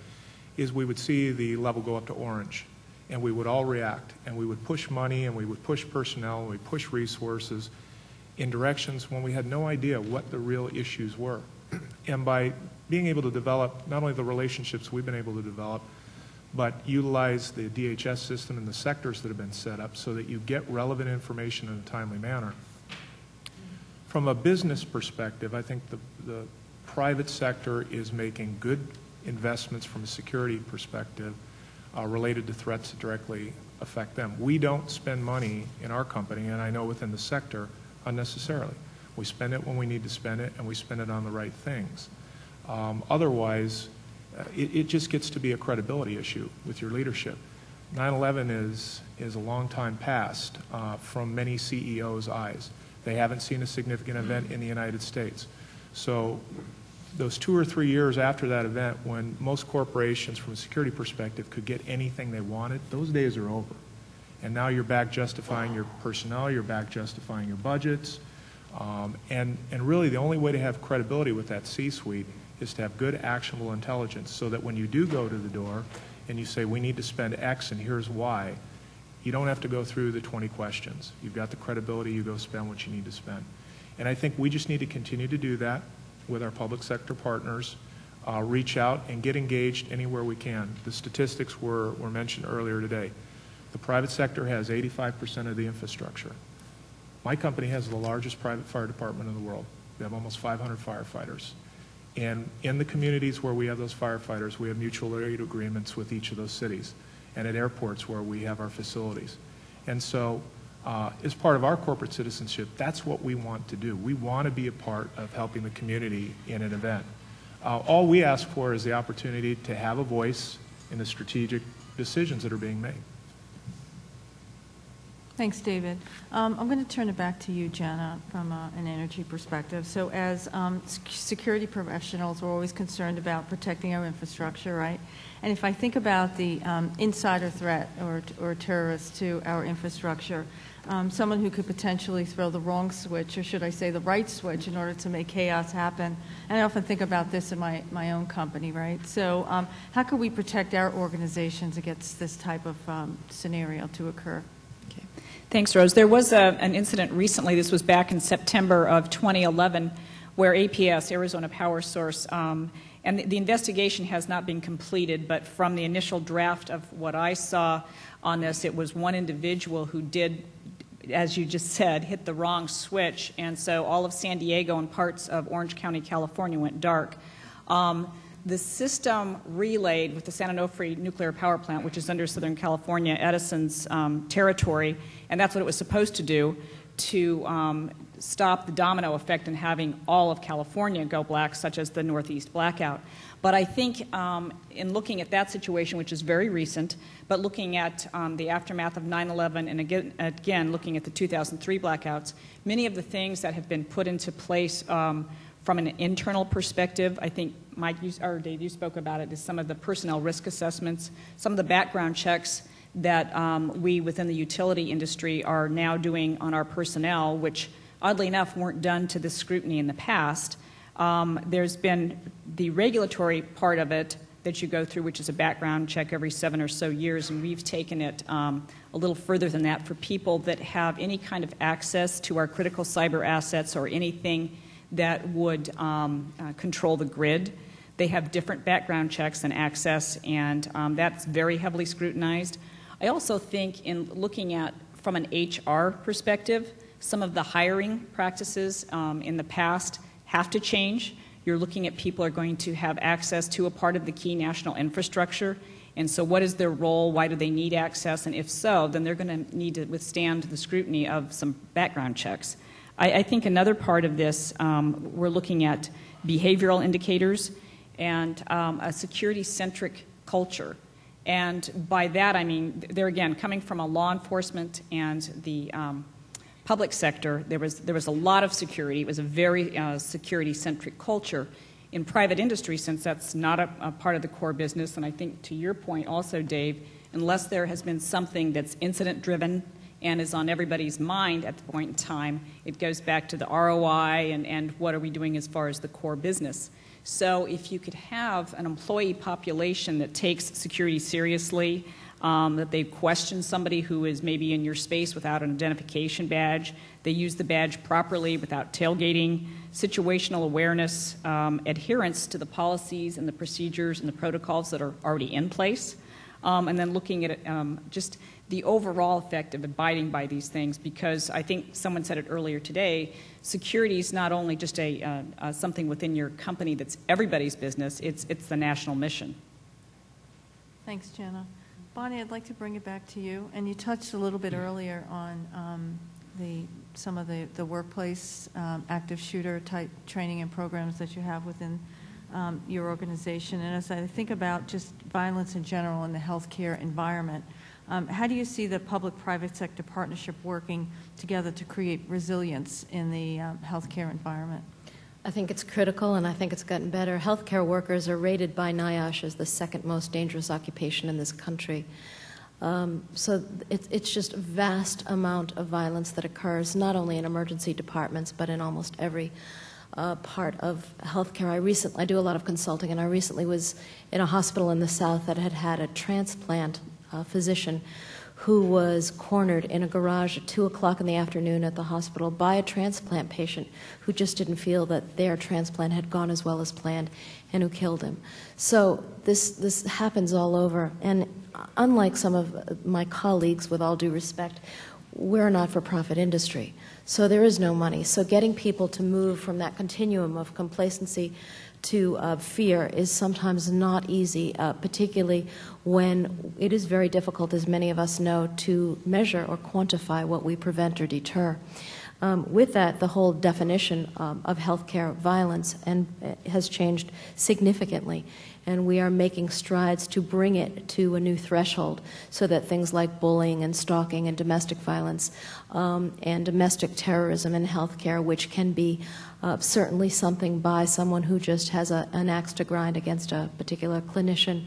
is we would see the level go up to orange, and we would all react, and we would push money, and we would push personnel, and we would push resources in directions when we had no idea what the real issues were. And by being able to develop not only the relationships we've been able to develop, but utilize the DHS system and the sectors that have been set up so that you get relevant information in a timely manner. From a business perspective, I think the private sector is making good investments from a security perspective related to threats that directly affect them. We don't spend money in our company, and I know within the sector, unnecessarily. We spend it when we need to spend it, and we spend it on the right things. Otherwise, it just gets to be a credibility issue with your leadership. 9/11 is a long time past from many CEOs' eyes. They haven't seen a significant event in the United States. So those 2 or 3 years after that event, when most corporations from a security perspective could get anything they wanted, those days are over. And now you're back justifying your personnel, you're back justifying your budgets, and really the only way to have credibility with that C-suite is to have good actionable intelligence so that when you do go to the door and you say we need to spend X and here's why, you don't have to go through the 20 questions. You've got the credibility, you go spend what you need to spend. And I think we just need to continue to do that with our public sector partners, reach out and get engaged anywhere we can. The statistics were mentioned earlier today. The private sector has 85% of the infrastructure. My company has the largest private fire department in the world. We have almost 500 firefighters. And in the communities where we have those firefighters, we have mutual aid agreements with each of those cities, and at airports where we have our facilities. And so as part of our corporate citizenship, that's what we want to do. We want to be a part of helping the community in an event. All we ask for is the opportunity to have a voice in the strategic decisions that are being made. Thanks, David. I'm going to turn it back to you, Jenna, from an energy perspective. So as security professionals, we're always concerned about protecting our infrastructure, right? And if I think about the insider threat or terrorist to our infrastructure, someone who could potentially throw the wrong switch, or should I say the right switch, in order to make chaos happen. And I often think about this in my own company, right? So how can we protect our organizations against this type of scenario to occur? Thanks, Rose. There was an incident recently, this was back in September of 2011, where APS, Arizona Power Source, and the investigation has not been completed, but from the initial draft of what I saw on this, it was one individual who did, as you just said, hit the wrong switch, and so all of San Diego and parts of Orange County, California went dark. The system relayed with the San Onofre nuclear power plant, which is under Southern California, Edison's territory, and that's what it was supposed to do, to stop the domino effect in having all of California go black, such as the Northeast blackout. But I think in looking at that situation, which is very recent, but looking at the aftermath of 9/11 and again looking at the 2003 blackouts, many of the things that have been put into place from an internal perspective, I think Mike or Dave, you spoke about it, is some of the personnel risk assessments, some of the background checks that we within the utility industry are now doing on our personnel, which oddly enough weren't done to this scrutiny in the past. There's been the regulatory part of it that you go through, which is a background check every 7 or so years, and we've taken it a little further than that for people that have any kind of access to our critical cyber assets or anything that would control the grid. They have different background checks and access, and that's very heavily scrutinized. I also think in looking at, from an HR perspective, some of the hiring practices in the past have to change. You're looking at people are going to have access to a part of the key national infrastructure, and so what is their role, why do they need access, and if so, then they're going to need to withstand the scrutiny of some background checks. I think another part of this, we're looking at behavioral indicators and a security-centric culture. And by that, I mean, there again, coming from a law enforcement and the public sector, there was a lot of security. It was a very security-centric culture. In private industry, since that's not a part of the core business, and I think to your point also, Dave, unless there has been something that's incident-driven and is on everybody's mind at the point in time, it goes back to the ROI and what are we doing as far as the core business. So if you could have an employee population that takes security seriously, that they question somebody who is maybe in your space without an identification badge, they use the badge properly without tailgating, situational awareness, adherence to the policies and the procedures and the protocols that are already in place, and then looking at just the overall effect of abiding by these things, because I think someone said it earlier today, security is not only just something within your company that's everybody's business, it's the national mission. Thanks, Jenna. Bonnie, I'd like to bring it back to you. And you touched a little bit earlier on some of the workplace active shooter type training and programs that you have within your organization. And as I think about just violence in general in the healthcare environment, how do you see the public-private sector partnership working together to create resilience in the healthcare environment? I think it's critical, and I think it's gotten better. Healthcare workers are rated by NIOSH as the second most dangerous occupation in this country. So it's just a vast amount of violence that occurs, not only in emergency departments, but in almost every part of healthcare. I do a lot of consulting, and I recently was in a hospital in the South that had a transplant physician who was cornered in a garage at 2 o'clock in the afternoon at the hospital by a transplant patient who just didn't feel that their transplant had gone as well as planned and who killed him. So this happens all over. And unlike some of my colleagues, with all due respect, we're a not-for-profit industry. So there is no money. So getting people to move from that continuum of complacency to fear is sometimes not easy, particularly when it is very difficult, as many of us know, to measure or quantify what we prevent or deter. With that, the whole definition of healthcare violence has changed significantly, and we are making strides to bring it to a new threshold so that things like bullying and stalking and domestic violence and domestic terrorism in healthcare, which can be certainly something by someone who just has an axe to grind against a particular clinician,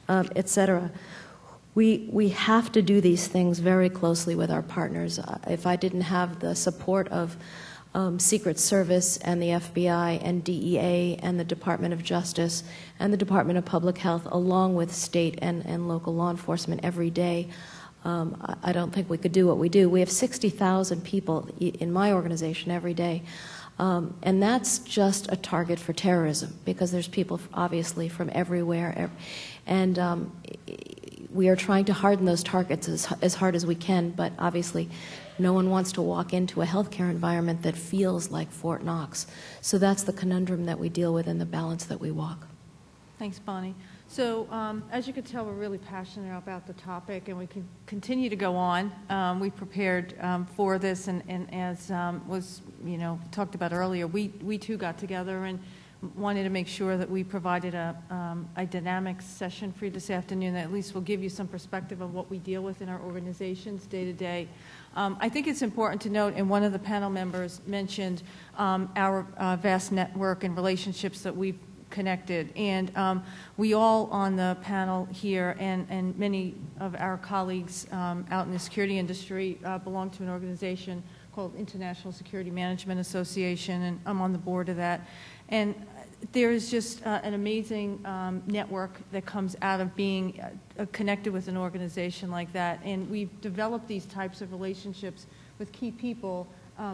et cetera. We have to do these things very closely with our partners. If I didn't have the support of Secret Service and the FBI and DEA and the Department of Justice and the Department of Public Health, along with state and local law enforcement every day, I don't think we could do what we do. We have 60,000 people in my organization every day. And that's just a target for terrorism, because there's people obviously from everywhere. And we are trying to harden those targets as hard as we can, but obviously no one wants to walk into a healthcare environment that feels like Fort Knox. So that's the conundrum that we deal with and the balance that we walk. Thanks, Bonnie. So as you can tell, we're really passionate about the topic, and we can continue to go on. We prepared for this, and as was talked about earlier, we too got together and wanted to make sure that we provided a dynamic session for you this afternoon that at least will give you some perspective of what we deal with in our organizations day to day. I think it's important to note, and one of the panel members mentioned our vast network and relationships that we've connected. And we all on the panel here and many of our colleagues out in the security industry belong to an organization called International Security Management Association, and I'm on the board of that. And there's just an amazing network that comes out of being connected with an organization like that. And we've developed these types of relationships with key people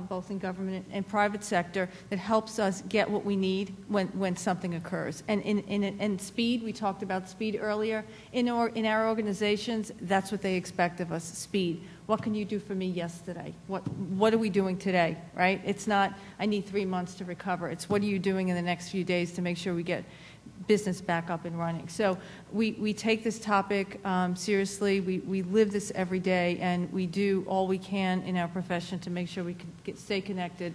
both in government and private sector, that helps us get what we need when something occurs. And in speed, we talked about speed earlier. In our organizations, that's what they expect of us, speed. What can you do for me yesterday? What are we doing today, right? It's not, I need 3 months to recover. It's what are you doing in the next few days to make sure we get business back up and running. So we take this topic seriously. We live this every day, and we do all we can in our profession to make sure we can stay connected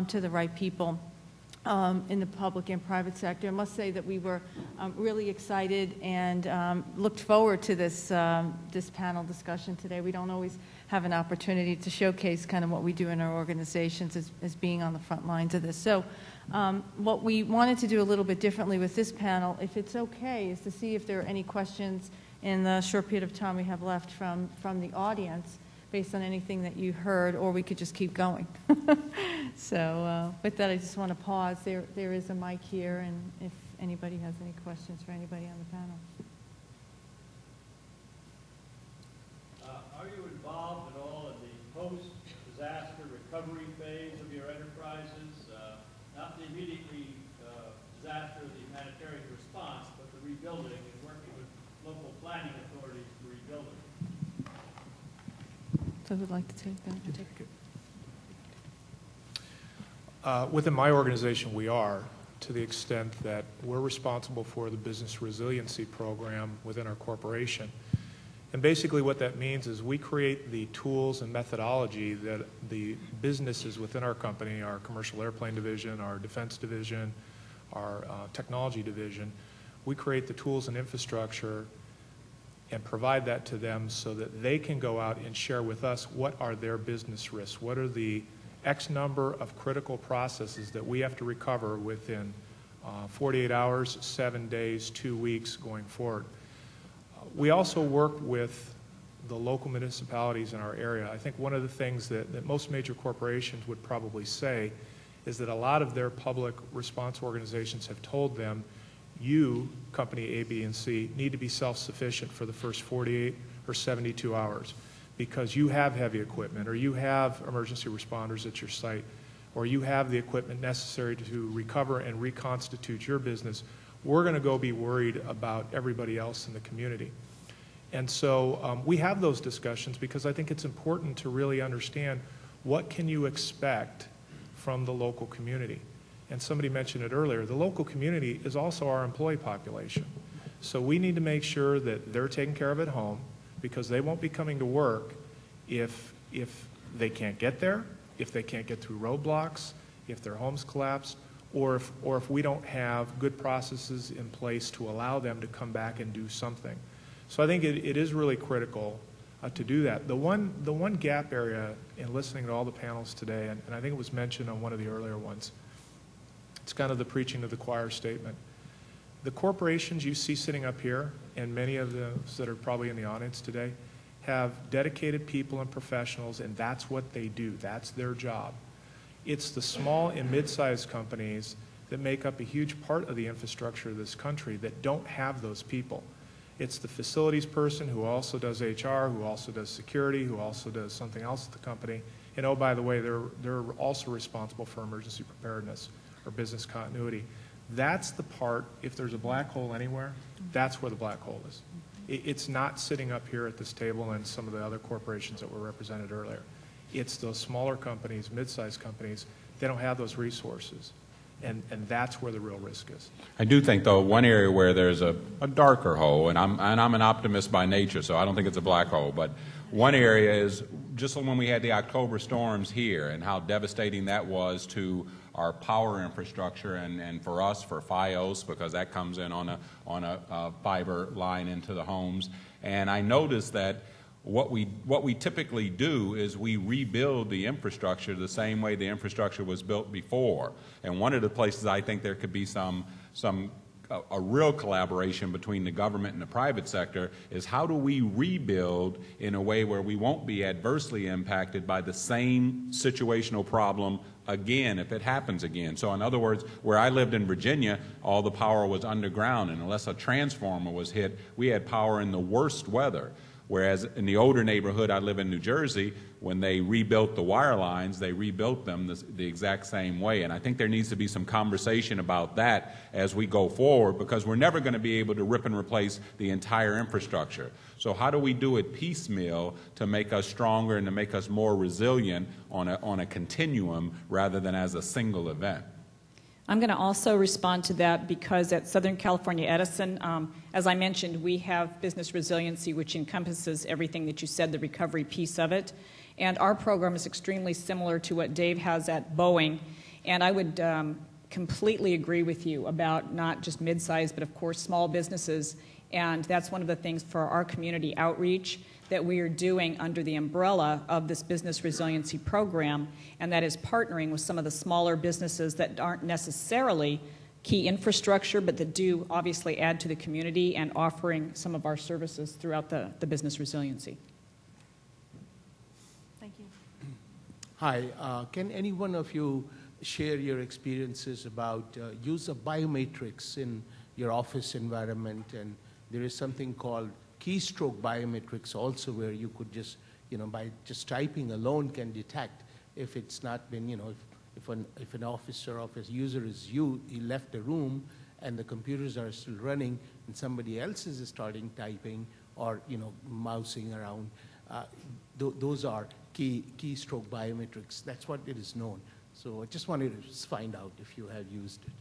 to the right people in the public and private sector. I must say that we were really excited and looked forward to this panel discussion today. We don't always have an opportunity to showcase kind of what we do in our organizations as being on the front lines of this. So what we wanted to do a little bit differently with this panel, if it's okay, is to see if there are any questions in the short period of time we have left from the audience based on anything that you heard, or we could just keep going. So with that, I just want to pause. There is a mic here, and if anybody has any questions for anybody on the panel. Are you involved at all in the post-disaster recovery phase of your enterprises? Not the immediately disaster, the humanitarian response, but the rebuilding and working with local planning authorities to rebuild it? So who would like to take that? Within my organization, we are, to the extent that we're responsible for the business resiliency program within our corporation. And basically what that means is we create the tools and methodology that the businesses within our company, our commercial airplane division, our defense division, our technology division, we create the tools and infrastructure and provide that to them so that they can go out and share with us what are their business risks, what are the X number of critical processes that we have to recover within 48 hours, 7 days, 2 weeks going forward. We also work with the local municipalities in our area. I think one of the things that most major corporations would probably say is that a lot of their public response organizations have told them, you, company A, B, and C, need to be self-sufficient for the first 48 or 72 hours because you have heavy equipment or you have emergency responders at your site or you have the equipment necessary to recover and reconstitute your business. We're going to go be worried about everybody else in the community. And so we have those discussions because I think it's important to really understand what can you expect from the local community. And somebody mentioned it earlier, the local community is also our employee population. So we need to make sure that they're taken care of at home because they won't be coming to work if they can't get there, if they can't get through roadblocks, if their homes collapse, or if we don't have good processes in place to allow them to come back and do something. So I think it is really critical to do that. The one gap area in listening to all the panels today, and I think it was mentioned on one of the earlier ones, it's kind of the preaching to the choir statement. The corporations you see sitting up here, and many of those that are probably in the audience today, have dedicated people and professionals, and that's what they do. That's their job. It's the small and mid-sized companies that make up a huge part of the infrastructure of this country that don't have those people. It's the facilities person who also does HR, who also does security, who also does something else at the company. And oh, by the way, they're also responsible for emergency preparedness or business continuity. That's the part, if there's a black hole anywhere, that's where the black hole is. It's not sitting up here at this table and some of the other corporations that were represented earlier. It's those smaller companies, mid-sized companies, they don't have those resources. And that's where the real risk is. I do think, though, one area where there's a darker hole, and I'm an optimist by nature, so I don't think it's a black hole, but one area is just when we had the October storms here and how devastating that was to our power infrastructure and for us, for FiOS, because that comes in on a fiber line into the homes. And I noticed that what we typically do is we rebuild the infrastructure the same way the infrastructure was built before. And one of the places I think there could be a real collaboration between the government and the private sector is how do we rebuild in a way where we won't be adversely impacted by the same situational problem again if it happens again. So in other words, where I lived in Virginia, all the power was underground, and unless a transformer was hit, we had power in the worst weather. Whereas in the older neighborhood I live in New Jersey, when they rebuilt the wire lines, they rebuilt them the exact same way. And I think there needs to be some conversation about that as we go forward, because we're never going to be able to rip and replace the entire infrastructure. So how do we do it piecemeal to make us stronger and to make us more resilient on a continuum rather than as a single event? I'm going to also respond to that because at Southern California Edison, as I mentioned, we have business resiliency, which encompasses everything that you said, the recovery piece of it. And our program is extremely similar to what Dave has at Boeing. And I would completely agree with you about not just mid-sized, but of course small businesses. And that's one of the things for our community outreach that we are doing under the umbrella of this business resiliency program, and that is partnering with some of the smaller businesses that aren't necessarily key infrastructure, but that do obviously add to the community, and offering some of our services throughout the business resiliency. Thank you. Hi, can any one of you share your experiences about use of biometrics in your office environment? And there is something called keystroke biometrics also, where you could just, by just typing alone can detect if it's not been, if an officer of a user is he left the room and the computers are still running and somebody else is starting typing or, mousing around. Those are keystroke biometrics. That's what it is known. So I just wanted to find out if you have used it.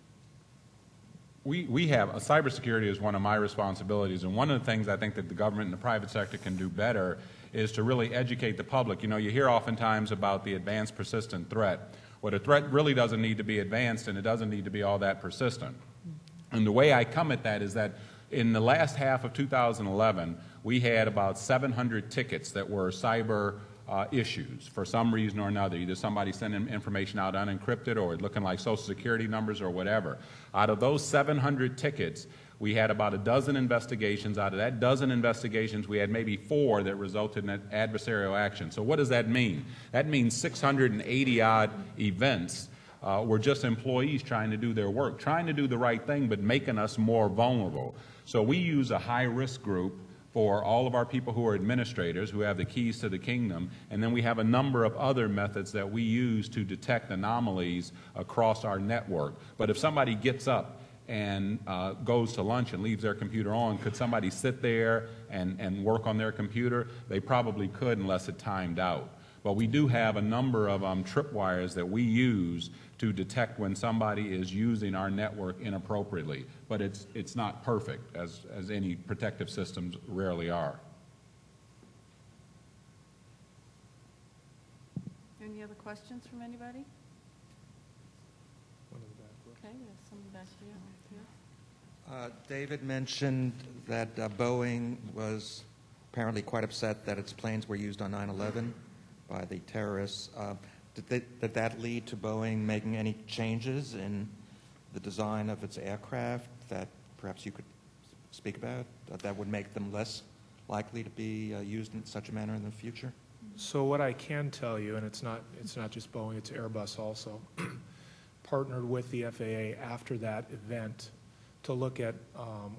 We have, cybersecurity is one of my responsibilities, and one of the things I think that the government and the private sector can do better is to really educate the public. You hear oftentimes about the advanced persistent threat. Well, a threat really doesn't need to be advanced, and it doesn't need to be all that persistent. And the way I come at that is that in the last half of 2011, we had about 700 tickets that were cyber issues for some reason or another. Either somebody sending information out unencrypted or looking like Social Security numbers or whatever. Out of those 700 tickets, we had about a dozen investigations. Out of that dozen investigations, we had maybe 4 that resulted in an adversarial action. So what does that mean? That means 680-odd events were just employees trying to do their work, trying to do the right thing, but making us more vulnerable. So we use a high-risk group for all of our people who are administrators, who have the keys to the kingdom, and then we have a number of other methods that we use to detect anomalies across our network. But if somebody gets up and goes to lunch and leaves their computer on, could somebody sit there and work on their computer? They probably could unless it timed out. But we do have a number of tripwires that we use to detect when somebody is using our network inappropriately. But it's not perfect, as any protective systems rarely are. Any other questions from anybody? Okay, we have someone back here. David mentioned that Boeing was apparently quite upset that its planes were used on 9/11 by the terrorists. Did that lead to Boeing making any changes in the design of its aircraft that perhaps you could speak about, that would make them less likely to be used in such a manner in the future? So what I can tell you, and it's not just Boeing, it's Airbus also, partnered with the FAA after that event to look at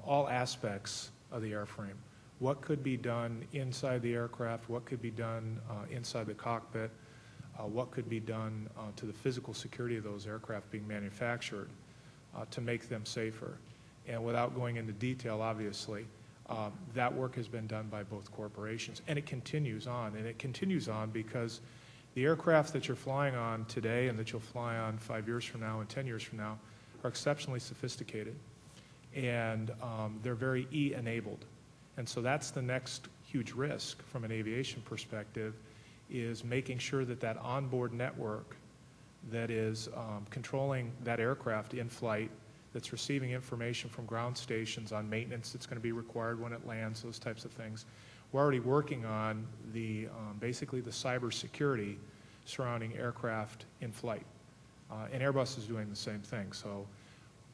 all aspects of the airframe. What could be done inside the aircraft, what could be done inside the cockpit, what could be done to the physical security of those aircraft being manufactured to make them safer. And without going into detail, obviously, that work has been done by both corporations. And it continues on. And it continues on because the aircraft that you're flying on today and that you'll fly on 5 years from now and 10 years from now are exceptionally sophisticated. And they're very E-enabled. And so that's the next huge risk from an aviation perspective, is making sure that that onboard network that is controlling that aircraft in flight, that's receiving information from ground stations on maintenance that's going to be required when it lands, those types of things. We're already working on the basically the cybersecurity surrounding aircraft in flight. And Airbus is doing the same thing. So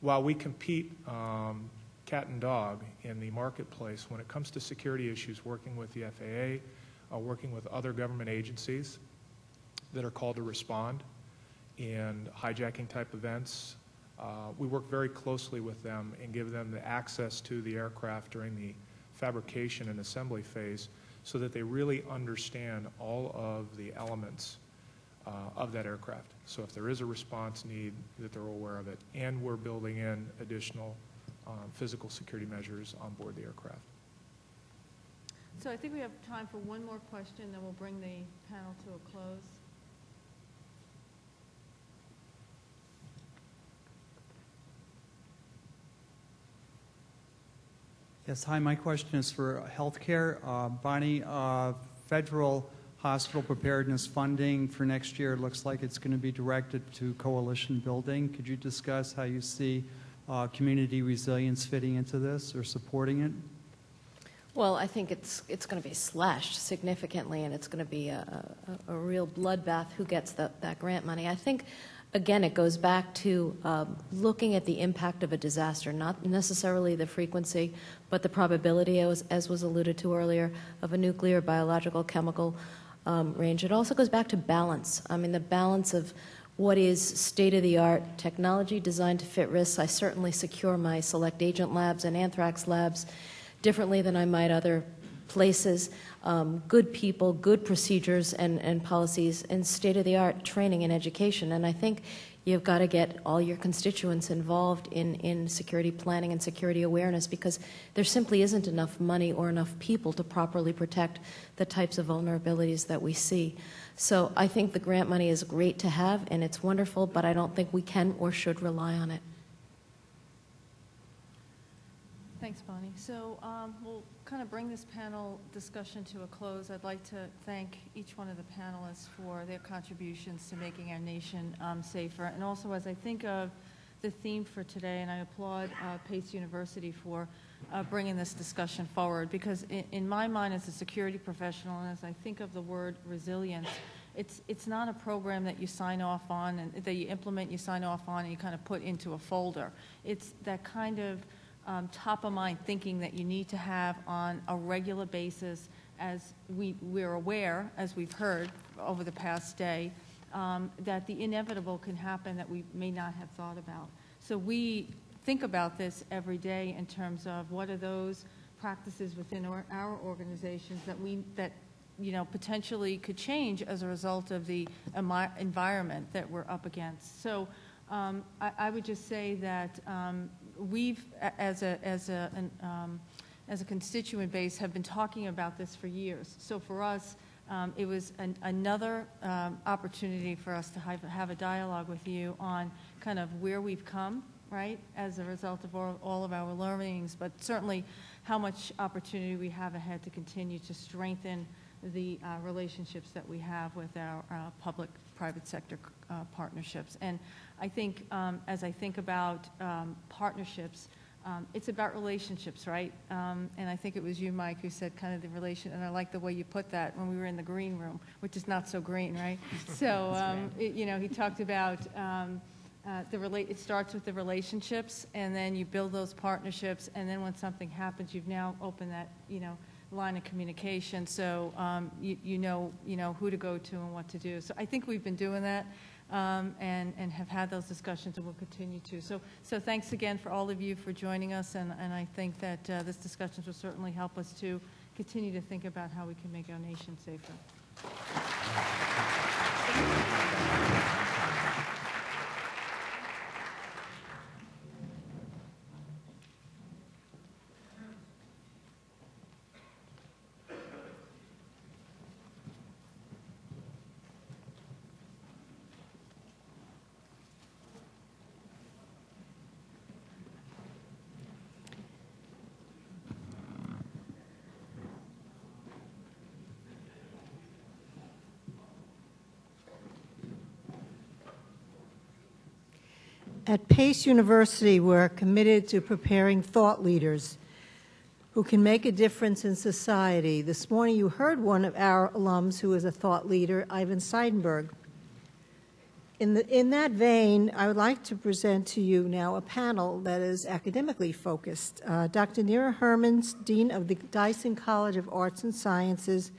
while we compete cat and dog in the marketplace, when it comes to security issues, working with the FAA, working with other government agencies that are called to respond in hijacking type events, we work very closely with them and give them the access to the aircraft during the fabrication and assembly phase so that they really understand all of the elements of that aircraft. So if there is a response need, that they're aware of it. And we're building in additional physical security measures on board the aircraft. So I think we have time for one more question, then we'll bring the panel to a close. Yes, hi, my question is for healthcare. Bonnie, federal hospital preparedness funding for next year looks like it's going to be directed to coalition building. Could you discuss how you see community resilience fitting into this or supporting it? Well, I think it's going to be slashed significantly, and it's going to be a real bloodbath who gets that grant money. I think, again, it goes back to looking at the impact of a disaster, not necessarily the frequency, but the probability, as was alluded to earlier, of a nuclear, biological, chemical range. It also goes back to balance. I mean, the balance of what is state-of-the-art technology designed to fit risks. I certainly secure my select agent labs and anthrax labs differently than I might other places. Good people, good procedures and policies, and state-of-the-art training and education. And I think you've got to get all your constituents involved in security planning and security awareness, because there simply isn't enough money or enough people to properly protect the types of vulnerabilities that we see. So I think the grant money is great to have, and it's wonderful, but I don't think we can or should rely on it. Thanks, Bonnie. So we'll kind of bring this panel discussion to a close. I'd like to thank each one of the panelists for their contributions to making our nation safer. And also, as I think of the theme for today, and I applaud Pace University for bringing this discussion forward, because in my mind as a security professional, and as I think of the word resilience, it's not a program that you sign off on and that you implement, you sign off on, and you kind of put into a folder. It's that kind of top-of-mind thinking that you need to have on a regular basis, as we're aware, as we've heard over the past day, that the inevitable can happen that we may not have thought about. So we think about this every day in terms of what are those practices within our organizations that potentially could change as a result of the environment that we're up against. So I would just say that we've, as a constituent base, have been talking about this for years. So for us, it was another opportunity for us to have a dialogue with you on kind of where we've come, right, as a result of all of our learnings, but certainly how much opportunity we have ahead to continue to strengthen the relationships that we have with our public-private sector partnerships. And I think as I think about partnerships, it's about relationships, right? And I think it was you, Mike, who said kind of the relation, and I like the way you put that when we were in the green room, which is not so green, right? So, he talked about it starts with the relationships, and then you build those partnerships, and then when something happens, you've now opened that, line of communication, so you know who to go to and what to do. So I think we've been doing that and have had those discussions, and we'll continue to. So thanks again for all of you for joining us, and I think that this discussion will certainly help us to continue to think about how we can make our nation safer. At Pace University, we're committed to preparing thought leaders who can make a difference in society. This morning you heard one of our alums who is a thought leader, Ivan Seidenberg. In that vein, I would like to present to you now a panel that is academically focused. Dr. Neera Hermans, Dean of the Dyson College of Arts and Sciences,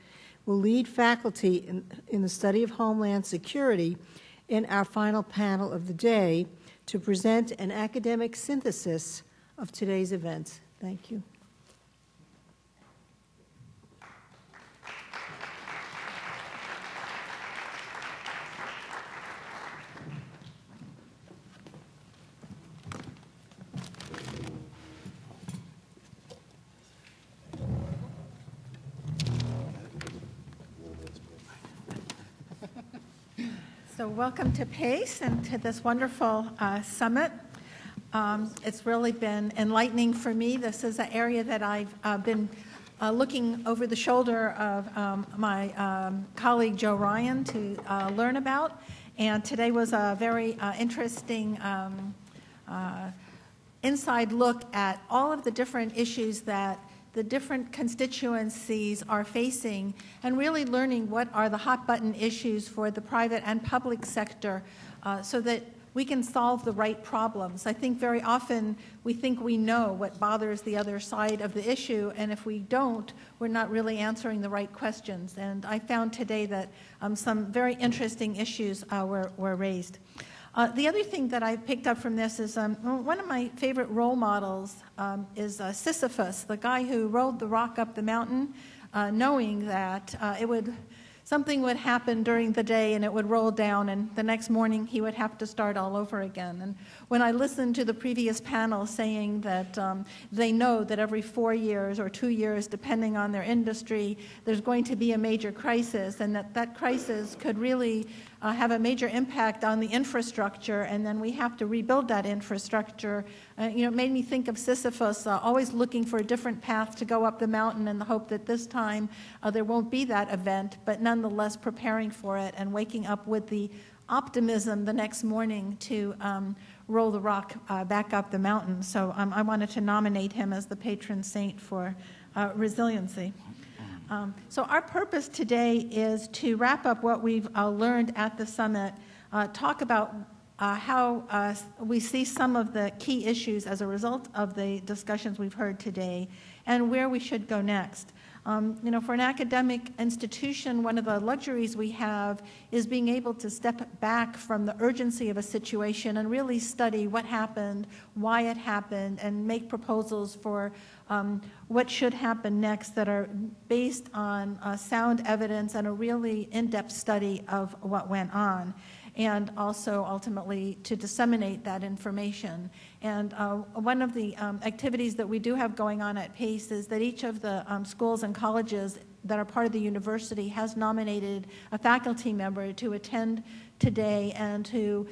will lead faculty in the study of Homeland Security in our final panel of the day to present an academic synthesis of today's events. Thank you. So welcome to PACE and to this wonderful summit. It's really been enlightening for me. This is an area that I've been looking over the shoulder of my colleague Joe Ryan to learn about. And today was a very interesting inside look at all of the different issues that the different constituencies are facing, and really learning what are the hot button issues for the private and public sector so that we can solve the right problems. I think very often we think we know what bothers the other side of the issue, and if we don't, we're not really answering the right questions. And I found today that some very interesting issues were raised. The other thing that I picked up from this is one of my favorite role models is Sisyphus, the guy who rolled the rock up the mountain, knowing that something would happen during the day and it would roll down, and the next morning he would have to start all over again. And when I listened to the previous panel saying that they know that every 4 years or 2 years, depending on their industry, there's going to be a major crisis, and that crisis could really have a major impact on the infrastructure, and then we have to rebuild that infrastructure. It made me think of Sisyphus always looking for a different path to go up the mountain in the hope that this time there won't be that event, but nonetheless preparing for it and waking up with the optimism the next morning to roll the rock back up the mountain. So I wanted to nominate him as the patron saint for resiliency. So our purpose today is to wrap up what we've learned at the summit, talk about how we see some of the key issues as a result of the discussions we've heard today, and where we should go next. For an academic institution, one of the luxuries we have is being able to step back from the urgency of a situation and really study what happened, why it happened, and make proposals for what should happen next that are based on sound evidence and a really in-depth study of what went on, and also ultimately to disseminate that information. And one of the activities that we do have going on at PACE is that each of the schools and colleges that are part of the university has nominated a faculty member to attend today and to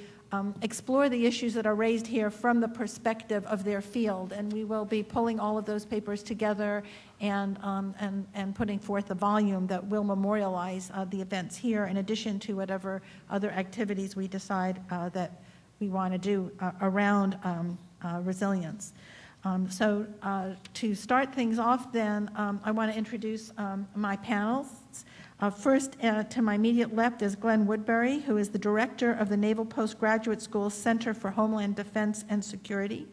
explore the issues that are raised here from the perspective of their field. And we will be pulling all of those papers together and putting forth a volume that will memorialize the events here, in addition to whatever other activities we decide that we want to do around resilience. So to start things off then, I want to introduce my panels. First, to my immediate left is Glenn Woodbury, who is the director of the Naval Postgraduate School Center for Homeland Defense and Security.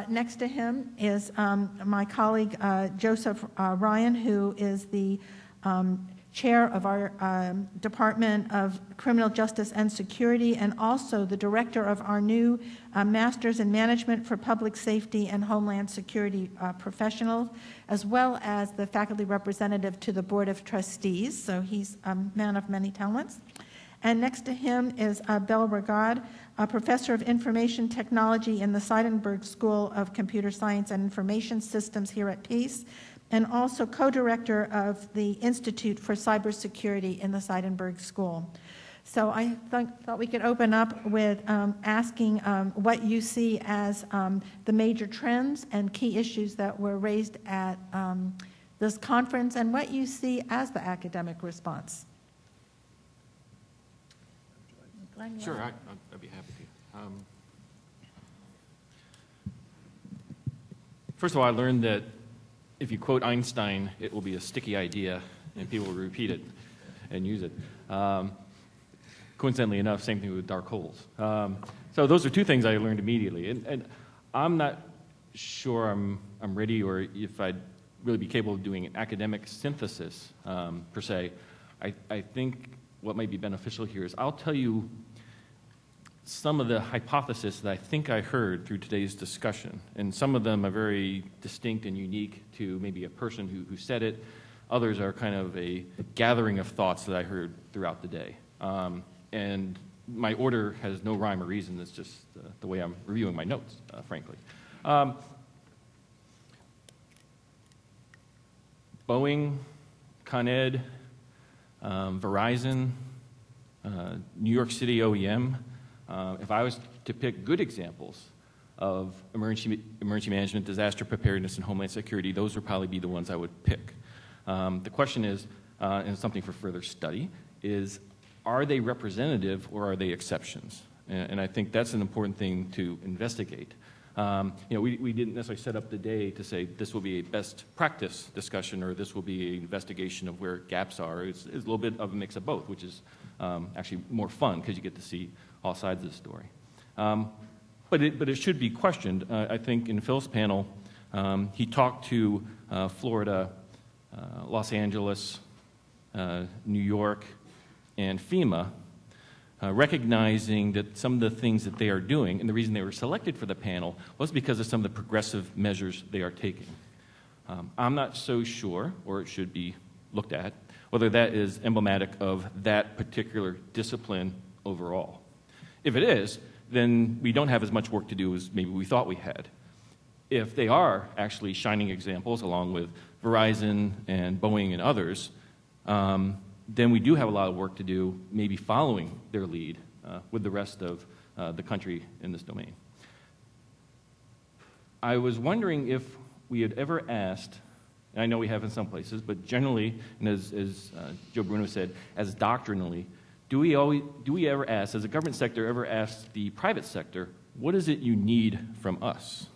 Next to him is my colleague Joseph Ryan, who is the chair of our Department of Criminal Justice and Security, and also the director of our new Masters in Management for Public Safety and Homeland Security Professionals, as well as the faculty representative to the Board of Trustees. So he's a man of many talents. And next to him is Belle Regard, a professor of information technology in the Seidenberg School of Computer Science and Information Systems here at PACE, and also co-director of the Institute for Cybersecurity in the Seidenberg School. So I thought we could open up with asking what you see as the major trends and key issues that were raised at this conference, and what you see as the academic response. Glenn, sure, I'd be happy to. First of all, I learned that if you quote Einstein, it will be a sticky idea, and people will repeat it and use it. Coincidentally enough, same thing with dark holes. So those are two things I learned immediately. And I'm not sure I'm ready, or if I'd really be capable of doing an academic synthesis, per se. I think what might be beneficial here is I'll tell you some of the hypotheses that I think I heard through today's discussion, and some of them are very distinct and unique to maybe a person who said it. Others are kind of a gathering of thoughts that I heard throughout the day. And my order has no rhyme or reason. It's just the way I'm reviewing my notes, frankly. Boeing, Con Ed, Verizon, New York City OEM. If I was to pick good examples, of emergency management, disaster preparedness, and homeland security, those would probably be the ones I would pick. The question is, and something for further study, is are they representative or are they exceptions? And I think that's an important thing to investigate. We didn't necessarily set up the day to say this will be a best practice discussion or this will be an investigation of where gaps are. It's a little bit of a mix of both, which is actually more fun because you get to see all sides of the story. But it should be questioned. I think in Phil's panel, he talked to Florida, Los Angeles, New York, and FEMA, recognizing that some of the things that they are doing, and the reason they were selected for the panel, was because of some of the progressive measures they are taking. I'm not so sure, or it should be looked at, whether that is emblematic of that particular discipline overall. If it is, then we don't have as much work to do as maybe we thought we had. If they are actually shining examples, along with Verizon and Boeing and others, then we do have a lot of work to do, maybe following their lead with the rest of the country in this domain. I was wondering if we had ever asked, and I know we have in some places, but generally, and as Joe Bruno said, as doctrinally, do we ever ask, as a government sector, ever ask the private sector, what is it you need from us?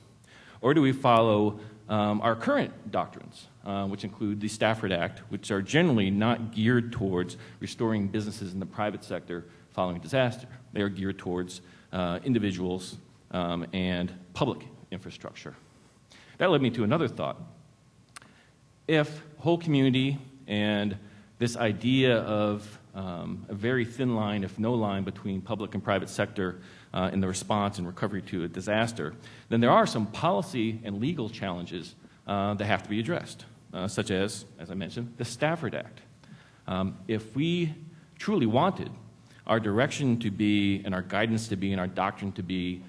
Or do we follow our current doctrines, which include the Stafford Act, which are generally not geared towards restoring businesses in the private sector following disaster. They are geared towards individuals and public infrastructure. That led me to another thought. If whole community and this idea of a very thin line, if no line, between public and private sector in the response and recovery to a disaster, then there are some policy and legal challenges that have to be addressed, such as I mentioned, the Stafford Act. If we truly wanted our direction to be, and our guidance to be, and our doctrine to be,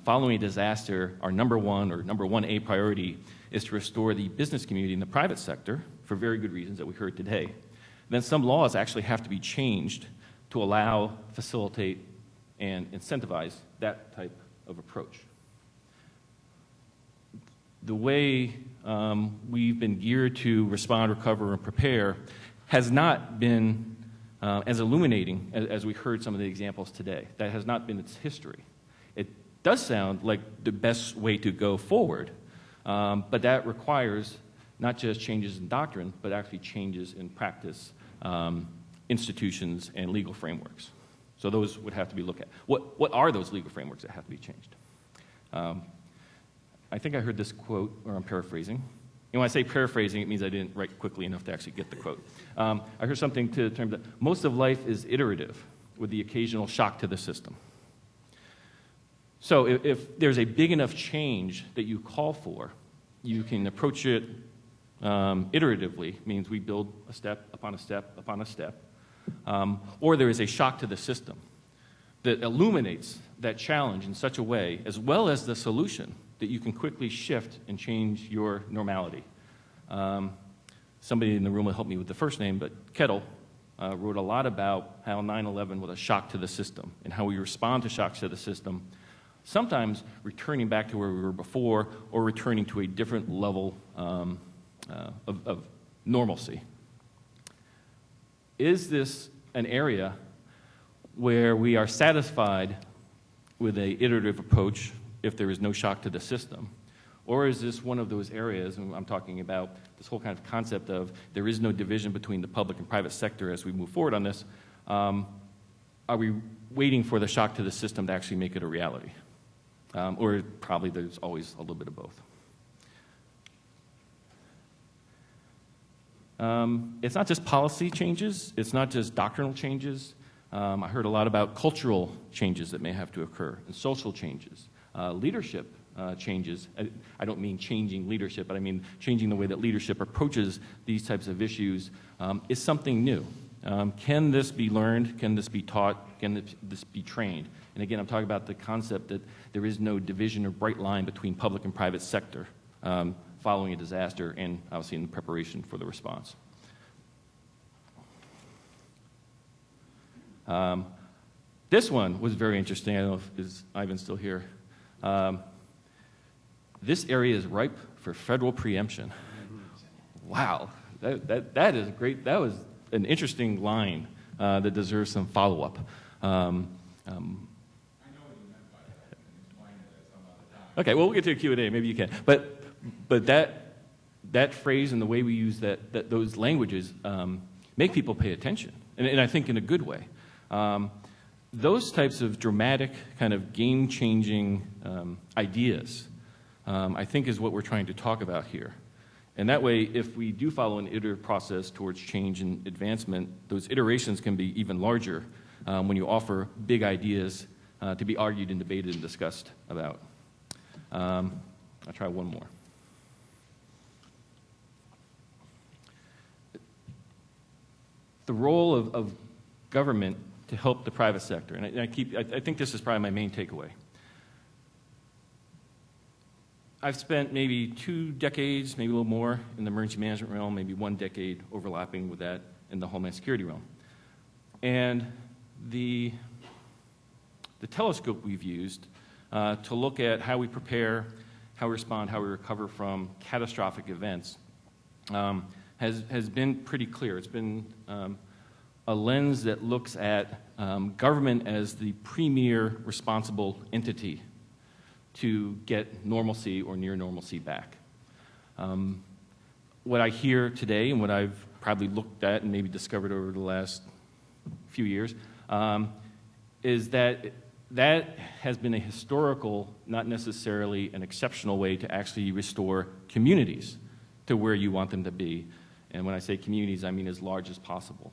following a disaster, our number 1A priority is to restore the business community in the private sector, for very good reasons that we heard today, then some laws actually have to be changed to allow, facilitate, and incentivize that type of approach. The way we've been geared to respond, recover, and prepare has not been as illuminating as we heard some of the examples today. That has not been its history. It does sound like the best way to go forward, but that requires not just changes in doctrine, but actually changes in practice, institutions, and legal frameworks. So those would have to be looked at. What are those legal frameworks that have to be changed? I think I heard this quote, or I'm paraphrasing. And when I say paraphrasing, it means I didn't write quickly enough to actually get the quote. I heard something to the term that most of life is iterative, with the occasional shock to the system. So if there's a big enough change that you call for, you can approach it iteratively, means we build a step upon a step upon a step, or there is a shock to the system that illuminates that challenge in such a way, as well as the solution, that you can quickly shift and change your normality. Somebody in the room will help me with the first name, but Kettle wrote a lot about how 9/11 was a shock to the system and how we respond to shocks to the system, sometimes returning back to where we were before or returning to a different level of normalcy. Is this an area where we are satisfied with an iterative approach if there is no shock to the system? Or is this one of those areas, and I'm talking about this whole kind of concept of there is no division between the public and private sector as we move forward on this, are we waiting for the shock to the system to actually make it a reality? Or probably there's always a little bit of both. It's not just policy changes, it's not just doctrinal changes. I heard a lot about cultural changes that may have to occur, and social changes. Leadership changes. I don't mean changing leadership, but I mean changing the way that leadership approaches these types of issues is something new. Can this be learned? Can this be taught? Can this be trained? And again, I'm talking about the concept that there is no division or bright line between public and private sector following a disaster and obviously in the preparation for the response. This one was very interesting. I don't know if is Ivan still here. this area is ripe for federal preemption. Wow, that is great. That was an interesting line that deserves some follow-up. Okay, well, we'll get to a Q&A. Maybe you can. But that phrase and the way we use those languages make people pay attention, and I think in a good way. Those types of dramatic, kind of game-changing ideas, I think is what we're trying to talk about here. And that way, if we do follow an iterative process towards change and advancement, those iterations can be even larger when you offer big ideas to be argued and debated and discussed about. I'll try one more. The role of government to help the private sector, and I think this is probably my main takeaway. I've spent maybe 2 decades, maybe a little more, in the emergency management realm, maybe 1 decade overlapping with that in the Homeland Security realm. And the telescope we've used to look at how we prepare, how we respond, how we recover from catastrophic events has been pretty clear. It's been a lens that looks at government as the premier responsible entity to get normalcy or near normalcy back. What I hear today and what I've probably looked at and maybe discovered over the last few years is that has been a historical, not necessarily an exceptional way to actually restore communities to where you want them to be. And when I say communities, I mean as large as possible.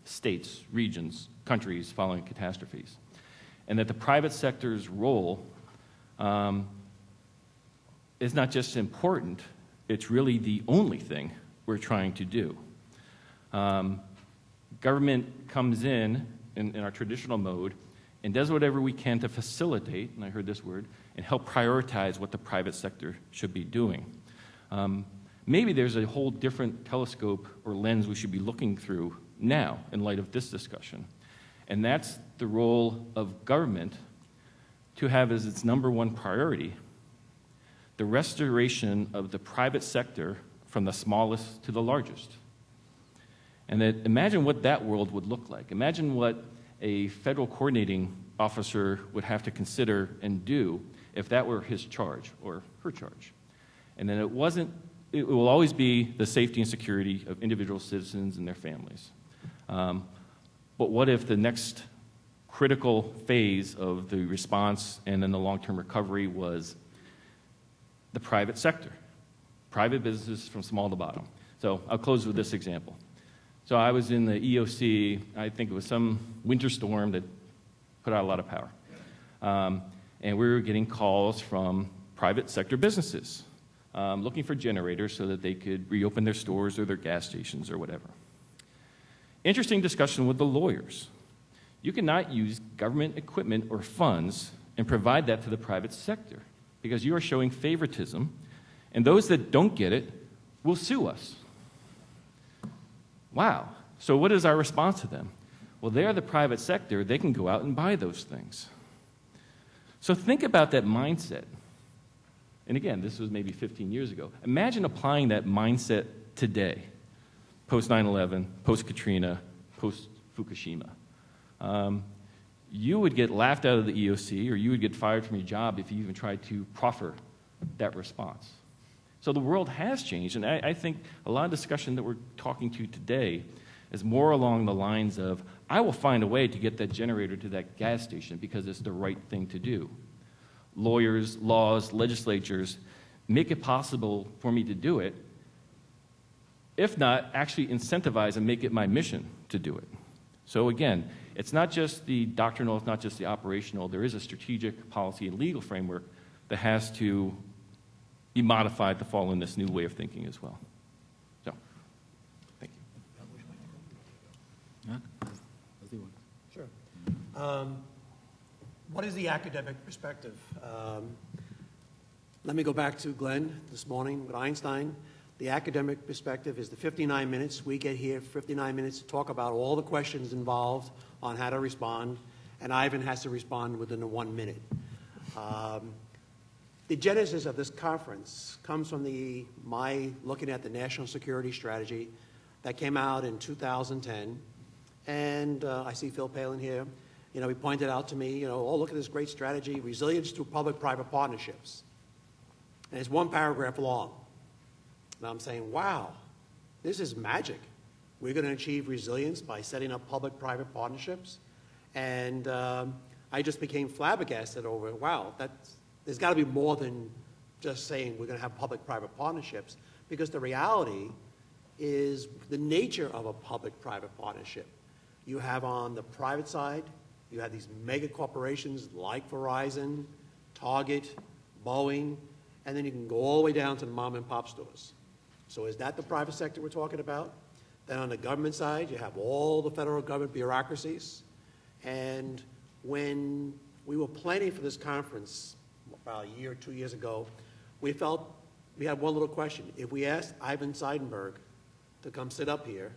States, regions, countries following catastrophes. And that the private sector's role is not just important, it's really the only thing we're trying to do. Government comes in our traditional mode and does whatever we can to facilitate, and I heard this word, and help prioritize what the private sector should be doing. Maybe there's a whole different telescope or lens we should be looking through now in light of this discussion. And that's the role of government to have as its #1 priority the restoration of the private sector from the smallest to the largest. And that imagine what that world would look like. Imagine what a federal coordinating officer would have to consider and do if that were his charge or her charge. And then it will always be the safety and security of individual citizens and their families. But what if the next critical phase of the response and then the long-term recovery was the private sector, private businesses from small to bottom? So I'll close with this example. So I was in the EOC, I think it was some winter storm that put out a lot of power. And we were getting calls from private sector businesses looking for generators so that they could reopen their stores or their gas stations or whatever. Interesting discussion with the lawyers. You cannot use government equipment or funds and provide that to the private sector because you are showing favoritism, and those that don't get it will sue us. Wow. So what is our response to them? Well, they're the private sector. They can go out and buy those things. So think about that mindset. And again, this was maybe 15 years ago. Imagine applying that mindset today, post 9/11, post Katrina, post Fukushima. You would get laughed out of the EOC, or you would get fired from your job if you even tried to proffer that response. So the world has changed, and I think a lot of discussion that we're talking to today is more along the lines of, I will find a way to get that generator to that gas station because it's the right thing to do. Lawyers, laws, legislatures make it possible for me to do it, if not, actually incentivize and make it my mission to do it. So again, it's not just the doctrinal, it's not just the operational, there is a strategic, policy, and legal framework that has to be modified to fall in this new way of thinking as well. So, thank you. Sure. What is the academic perspective? Let me go back to Glenn this morning with Einstein. The academic perspective is the 59 minutes. We get here 59 minutes to talk about all the questions involved on how to respond, and Ivan has to respond within the 1 minute. The genesis of this conference comes from my looking at the national security strategy that came out in 2010. And I see Phil Palin here. He pointed out to me, oh, look at this great strategy, resilience through public-private partnerships. And it's one paragraph long. And I'm saying, wow, this is magic. We're going to achieve resilience by setting up public-private partnerships. And I just became flabbergasted over, wow, there's got to be more than just saying we're going to have public-private partnerships, because the reality is the nature of a public-private partnership. You have on the private side, you have these mega corporations like Verizon, Target, Boeing, and then you can go all the way down to the mom and pop stores. So is that the private sector we're talking about? Then on the government side, you have all the federal government bureaucracies. And when we were planning for this conference about a year or 2 years ago, we felt we had one little question. If we asked Ivan Seidenberg to come sit up here,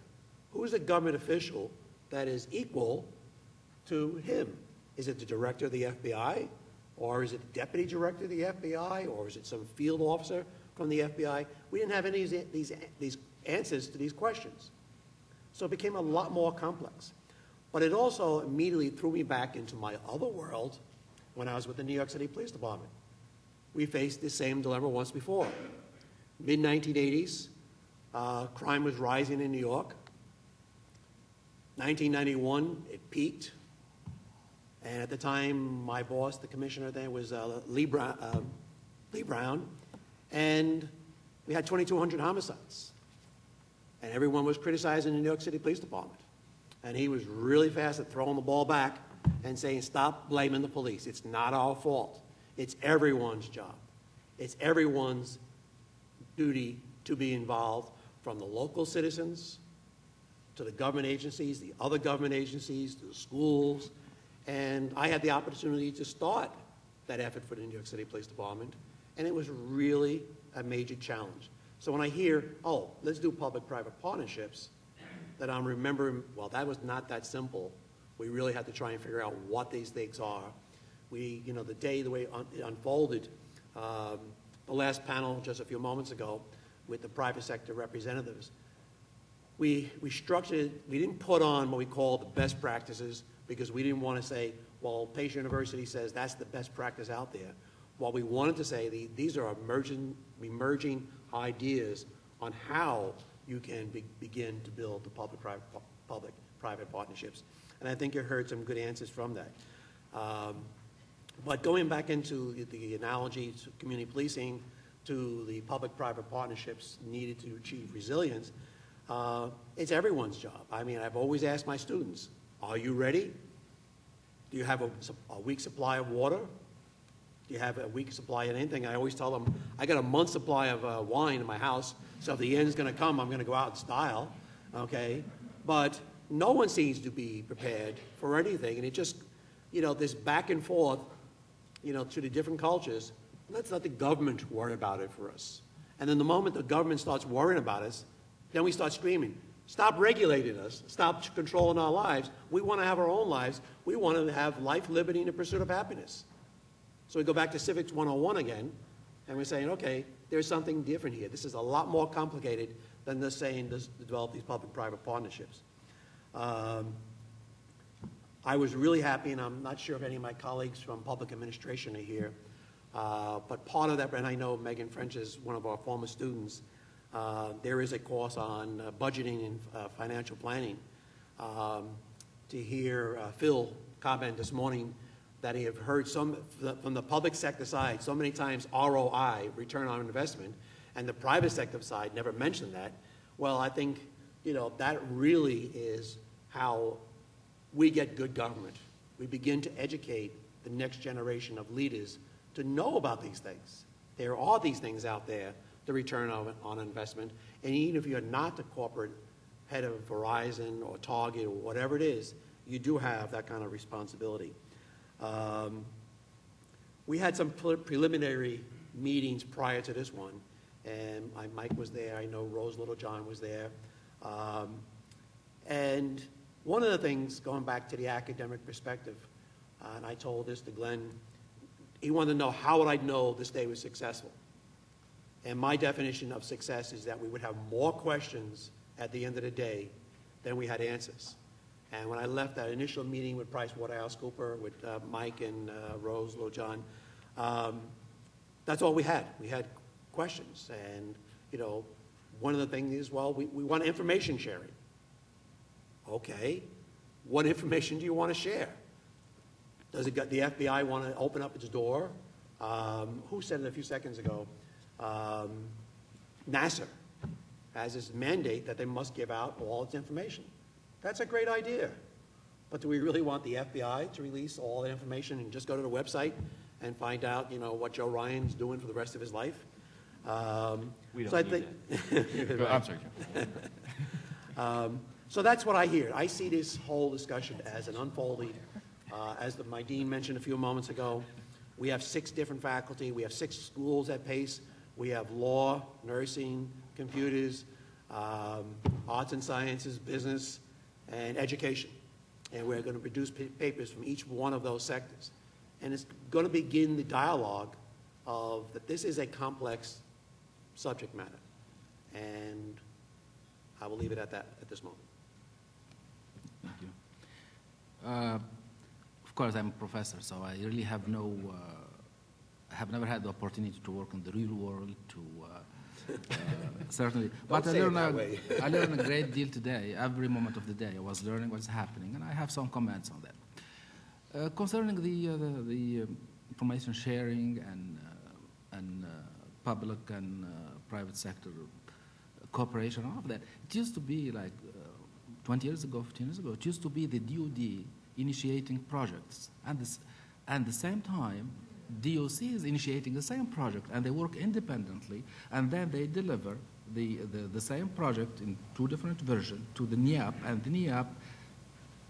who is a government official that is equal to him? Is it the director of the FBI? Or is it the deputy director of the FBI? Or is it some field officer from the FBI? We didn't have any of these answers to these questions. So it became a lot more complex. But it also immediately threw me back into my other world when I was with the New York City Police Department. We faced the same dilemma once before. Mid-1980s, crime was rising in New York. 1991, it peaked. And at the time, my boss, the commissioner there, was Lee Brown. And we had 2,200 homicides. And everyone was criticizing the New York City Police Department. And he was really fast at throwing the ball back and saying, stop blaming the police. It's not our fault. It's everyone's job. It's everyone's duty to be involved, from the local citizens to the government agencies, the other government agencies, to the schools. And I had the opportunity to start that effort for the New York City Police Department, and it was really a major challenge. So when I hear, oh, let's do public-private partnerships, that I'm remembering, well, that was not that simple. We really had to try and figure out what these things are. The way it unfolded, the last panel just a few moments ago with the private sector representatives, we structured it. We didn't put on what we call the best practices, because we didn't want to say, well, Pace University says that's the best practice out there. What we wanted to say, these are emerging ideas on how you can begin to build the public-private partnerships. And I think you heard some good answers from that. But going back into the analogy to community policing, to the public-private partnerships needed to achieve resilience, it's everyone's job. I mean, I've always asked my students, are you ready? Do you have a week supply of water? Do you have a week supply of anything? I always tell them, I got a month's supply of wine in my house, so if the end's going to come, I'm going to go out in style, okay? But no one seems to be prepared for anything, and it just, this back and forth, to the different cultures. Let's let the government worry about it for us. And then the moment the government starts worrying about us, then we start screaming, stop regulating us, stop controlling our lives. We want to have our own lives. We want to have life, liberty, and the pursuit of happiness. So we go back to Civics 101 again, and we're saying, okay, there's something different here. This is a lot more complicated than just saying to develop these public-private partnerships. I was really happy, and I'm not sure if any of my colleagues from public administration are here, but part of that, and I know Megan French is one of our former students, there is a course on budgeting and financial planning. To hear Phil comment this morning that he have heard from the public sector side so many times ROI, return on investment, and the private sector side never mentioned that. Well, I think that really is how we get good government. We begin to educate the next generation of leaders to know about these things. There are these things out there, the return on investment, and even if you're not the corporate head of Verizon or Target or whatever it is, you do have that kind of responsibility. We had some preliminary meetings prior to this one, and Mike was there. I know Rose Littlejohn was there. And one of the things, going back to the academic perspective, and I told this to Glenn, he wanted to know how would I know this day was successful. And my definition of success is that we would have more questions at the end of the day than we had answers. And when I left that initial meeting with PricewaterhouseCoopers, with Mike and Rose, Littlejohn, that's all we had. We had questions. And, you know, one of the things is, well, we want information sharing. Okay. What information do you want to share? Does it, the FBI want to open up its door? Who said it a few seconds ago? NASA has this mandate that they must give out all its information. That's a great idea. But do we really want the FBI to release all the information and just go to the website and find out, you know, what Joe Ryan's doing for the rest of his life? We don't so I need think, that. I'm sorry, Joe. So that's what I hear. I see this whole discussion as an unfolding. As my dean mentioned a few moments ago, we have 6 different faculty. We have 6 schools at Pace. We have law, nursing, computers, arts and sciences, business, and education. And we're going to produce papers from each one of those sectors. And it's going to begin the dialogue of that this is a complex subject matter. And I will leave it at that at this moment. Thank you. Of course, I'm a professor, so I really have I have never had the opportunity to work in the real world, certainly. But I learned a great deal today. Every moment of the day, I was learning what's happening, and I have some comments on that. Concerning the information sharing and public and private sector cooperation, all of that, it used to be like 20 years ago, 15 years ago, it used to be the DoD initiating projects, and at the same time, DOC is initiating the same project, and they work independently, and then they deliver the same project in 2 different versions to the NIAP, and the NIAP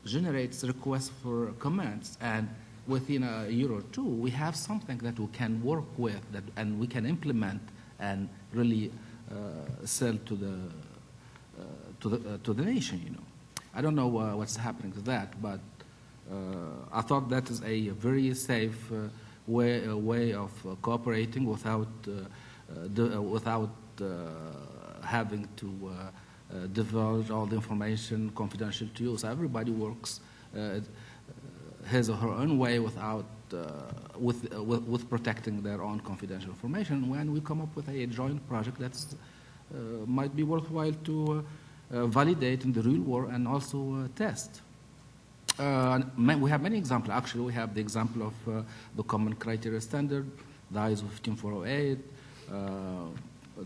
generates requests for comments, and within a year or 2, we have something that we can work with, and we can implement and really sell to the nation. You know, I don't know what's happening to that, but I thought that is a very safe way of cooperating without having to divulge all the information confidential to you. So everybody works his or her own way without with protecting their own confidential information. When we come up with a joint project that might be worthwhile to validate in the real world and also test. We have many examples. Actually, we have the example of the Common Criteria Standard, the ISO 15408.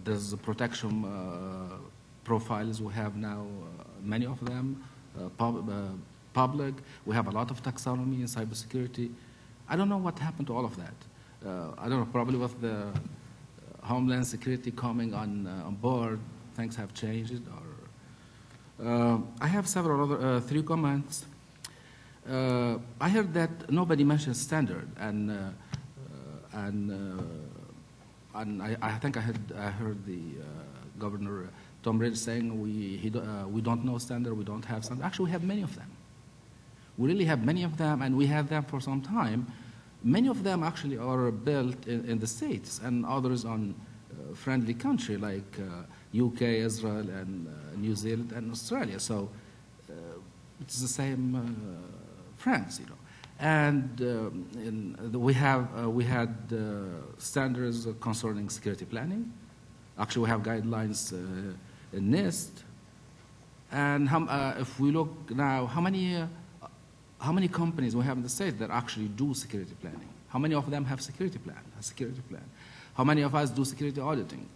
There's the protection profiles. We have now many of them, public. We have a lot of taxonomy in cybersecurity. I don't know what happened to all of that. I don't know, probably with the Homeland Security coming on board, things have changed. Or I have several other 3 comments. I heard that nobody mentioned standard, and I think I heard the Governor Tom Ridge saying we don't know standard, we don't have standard. Actually, we have many of them. We really have many of them, and we have them for some time. Many of them actually are built in the States, and others on friendly country like UK, Israel, and New Zealand and Australia. So it's the same friends, you know. And we had standards concerning security planning. Actually, we have guidelines in NIST. And if we look now, how many companies we have in the States that actually do security planning? How many of them have a security plan? How many of us do security auditing?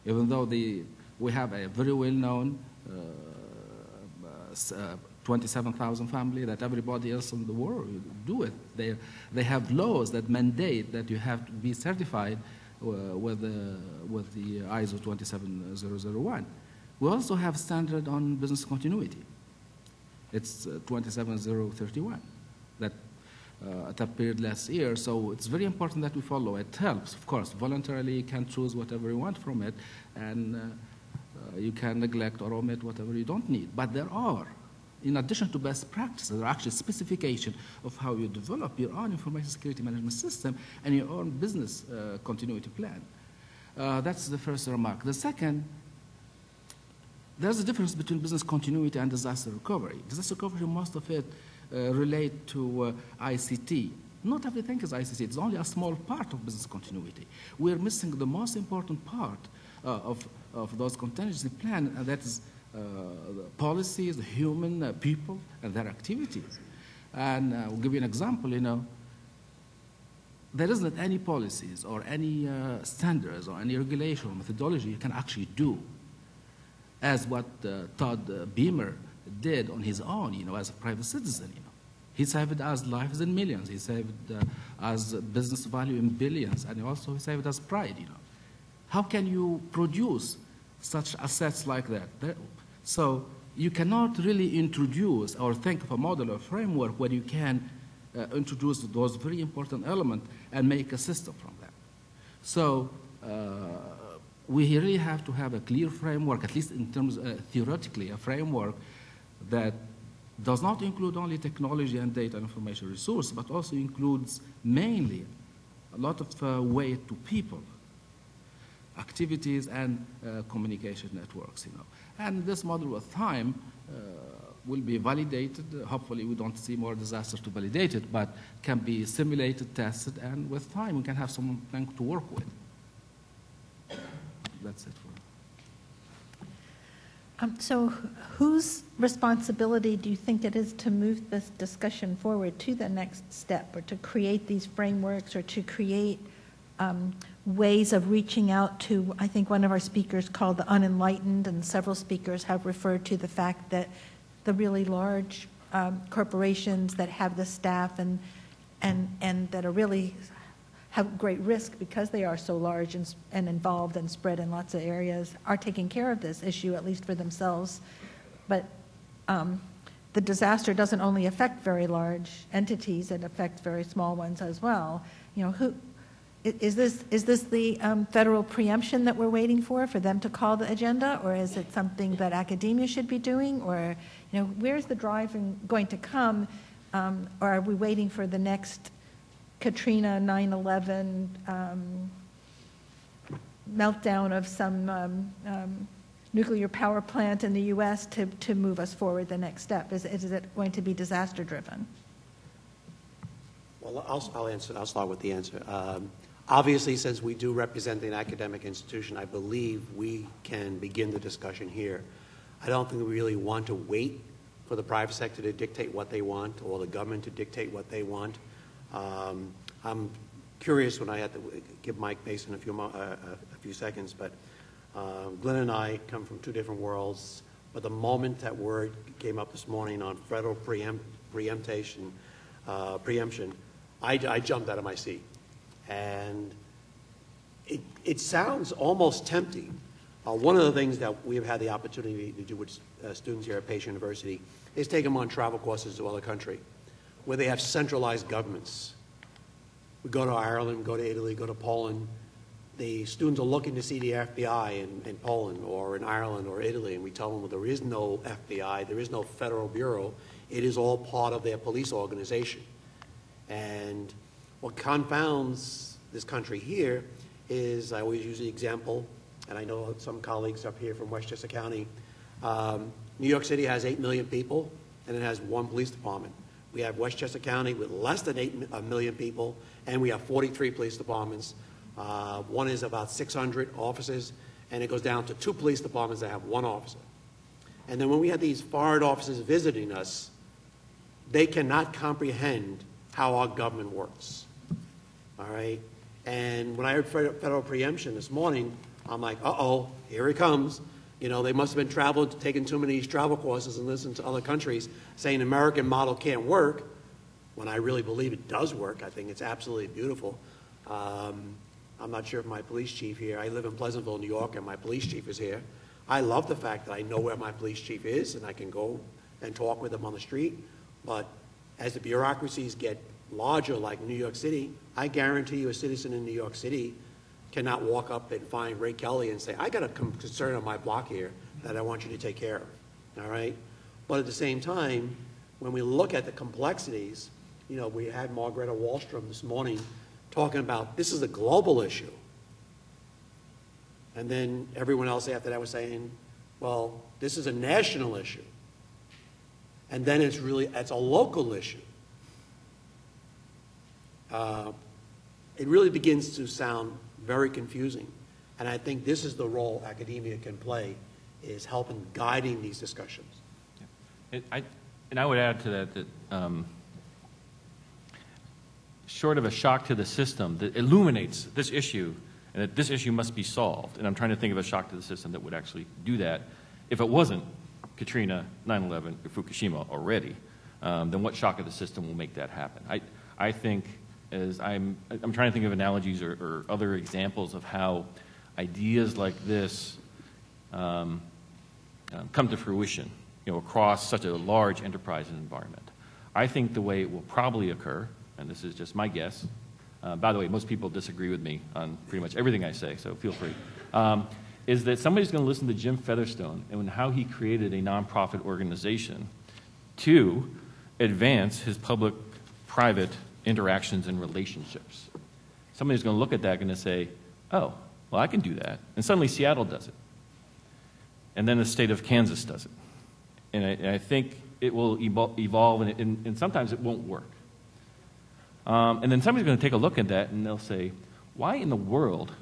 Even though we have a very well-known 27,000 family that everybody else in the world do it. They have laws that mandate that you have to be certified with the ISO 27001. We also have standard on business continuity. It's 27031 that appeared last year. So it's very important that we follow. It helps, of course. Voluntarily, you can choose whatever you want from it, and you can neglect or omit whatever you don't need. But there are in addition to best practices, there are actually specification of how you develop your own information security management system and your own business continuity plan. That's the first remark. The second, there's a difference between business continuity and disaster recovery. Disaster recovery, most of it relate to ICT. Not everything is ICT. It's only a small part of business continuity. We're missing the most important part of those contingency plans, and that is the policies, the human people, and their activities. And I'll give you an example. There isn't any policies or any standards or any regulation or methodology you can actually do as what Todd Beamer did on his own, as a private citizen. He saved us lives in millions. He saved us business value in billions, and also he saved us pride. How can you produce such assets like that? So you cannot really introduce or think of a model or framework where you can introduce those very important elements and make a system from them. So we really have to have a clear framework, at least in terms, theoretically, a framework that does not include only technology and data and information resource, but also includes mainly a lot of weight to people, activities, and communication networks. And this model with time will be validated. Hopefully we don't see more disasters to validate it, but can be simulated, tested, and with time we can have something to work with. That's it for me. So whose responsibility do you think it is to move this discussion forward to the next step, or to create these frameworks, or to create ways of reaching out to, I think one of our speakers called the unenlightened, and several speakers have referred to the fact that the really large corporations that have the staff and that are really have great risk because they are so large and involved and spread in lots of areas, are taking care of this issue, at least for themselves. But the disaster doesn't only affect very large entities, it affects very small ones as well. Is this the federal preemption that we're waiting for them to call the agenda, or is it something that academia should be doing, or where's the drive going to come, or are we waiting for the next Katrina, 9/11 meltdown of some nuclear power plant in the U.S. to move us forward the next step? Is it going to be disaster driven? Well, I'll start with the answer. Obviously, since we do represent an academic institution, I believe we can begin the discussion here. I don't think we really want to wait for the private sector to dictate what they want, or the government to dictate what they want. I'm curious when I had to give Mike Mason a few seconds, but Glenn and I come from two different worlds. But the moment that word came up this morning on federal preemption, I jumped out of my seat. And it sounds almost tempting. One of the things that we've had the opportunity to do with students here at Pace University is take them on travel courses to other countries where they have centralized governments. We go to Ireland, go to Italy, go to Poland. The students are looking to see the FBI in Poland or in Ireland or Italy, and we tell them, well, there is no FBI, there is no federal bureau. It is all part of their police organization. And what confounds this country here is, I always use the example, and I know some colleagues up here from Westchester County, New York City has 8 million people, and it has one police department. We have Westchester County with less than 8 million people, and we have 43 police departments. One is about 600 officers, and it goes down to 2 police departments that have 1 officer. And then when we had these foreign officers visiting us, they cannot comprehend how our government works. All right? And when I heard federal preemption this morning, I'm like, uh-oh, here it comes. They must have been taking too many travel courses and listened to other countries saying American model can't work, when I really believe it does work. I think it's absolutely beautiful. I'm not sure if my police chief here, I live in Pleasantville, New York, and my police chief is here. I love the fact that I know where my police chief is, and I can go and talk with him on the street. But as the bureaucracies get larger, like New York City, I guarantee you a citizen in New York City cannot walk up and find Ray Kelly and say, I got a concern on my block here that I want you to take care of. All right? But at the same time, when we look at the complexities, you know, we had Margareta Wallstrom this morning talking about this is a global issue. And then everyone else after that was saying, well, this is a national issue. And then it's a local issue. It really begins to sound very confusing. And I think this is the role academia can play, is helping guiding these discussions. And I would add to that short of a shock to the system that illuminates this issue and that this issue must be solved, and I'm trying to think of a shock to the system that would actually do that. If it wasn't Katrina, 9/11, or Fukushima already, then what shock of the system will make that happen? I think, as I'm trying to think of analogies or other examples of how ideas like this come to fruition, you know, across such a large enterprise and environment. I think the way it will probably occur, and this is just my guess, by the way, most people disagree with me on pretty much everything I say, so feel free, is that somebody's going to listen to Jim Featherstone and how he created a nonprofit organization to advance his public-private interactions and relationships. Somebody's going to look at that and say, oh, well, I can do that. And suddenly Seattle does it. And then the state of Kansas does it. And I think it will evolve, and sometimes it won't work. And then somebody's going to take a look at that, and they'll say, why in the world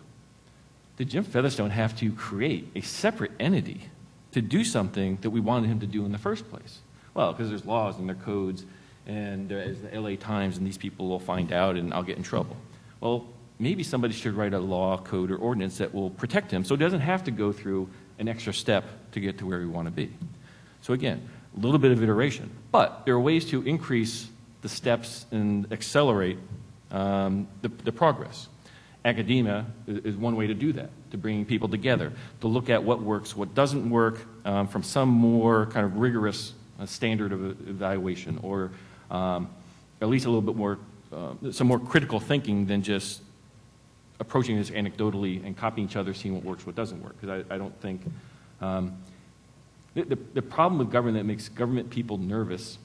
did Jim Featherstone have to create a separate entity to do something that we wanted him to do in the first place? Well, because there's laws and there are codes, and as the LA Times and these people will find out, and I'll get in trouble. Well, maybe somebody should write a law, code, or ordinance that will protect him so he doesn't have to go through an extra step to get to where we want to be. So again, a little bit of iteration. But there are ways to increase the steps and accelerate the progress. Academia is one way to do that, to bring people together, to look at what works, what doesn't work, from some more kind of rigorous standard of evaluation, or at least a little bit more, some more critical thinking than just approaching this anecdotally and copying each other, seeing what works, what doesn't work. Because I don't think the problem with government that makes government people nervous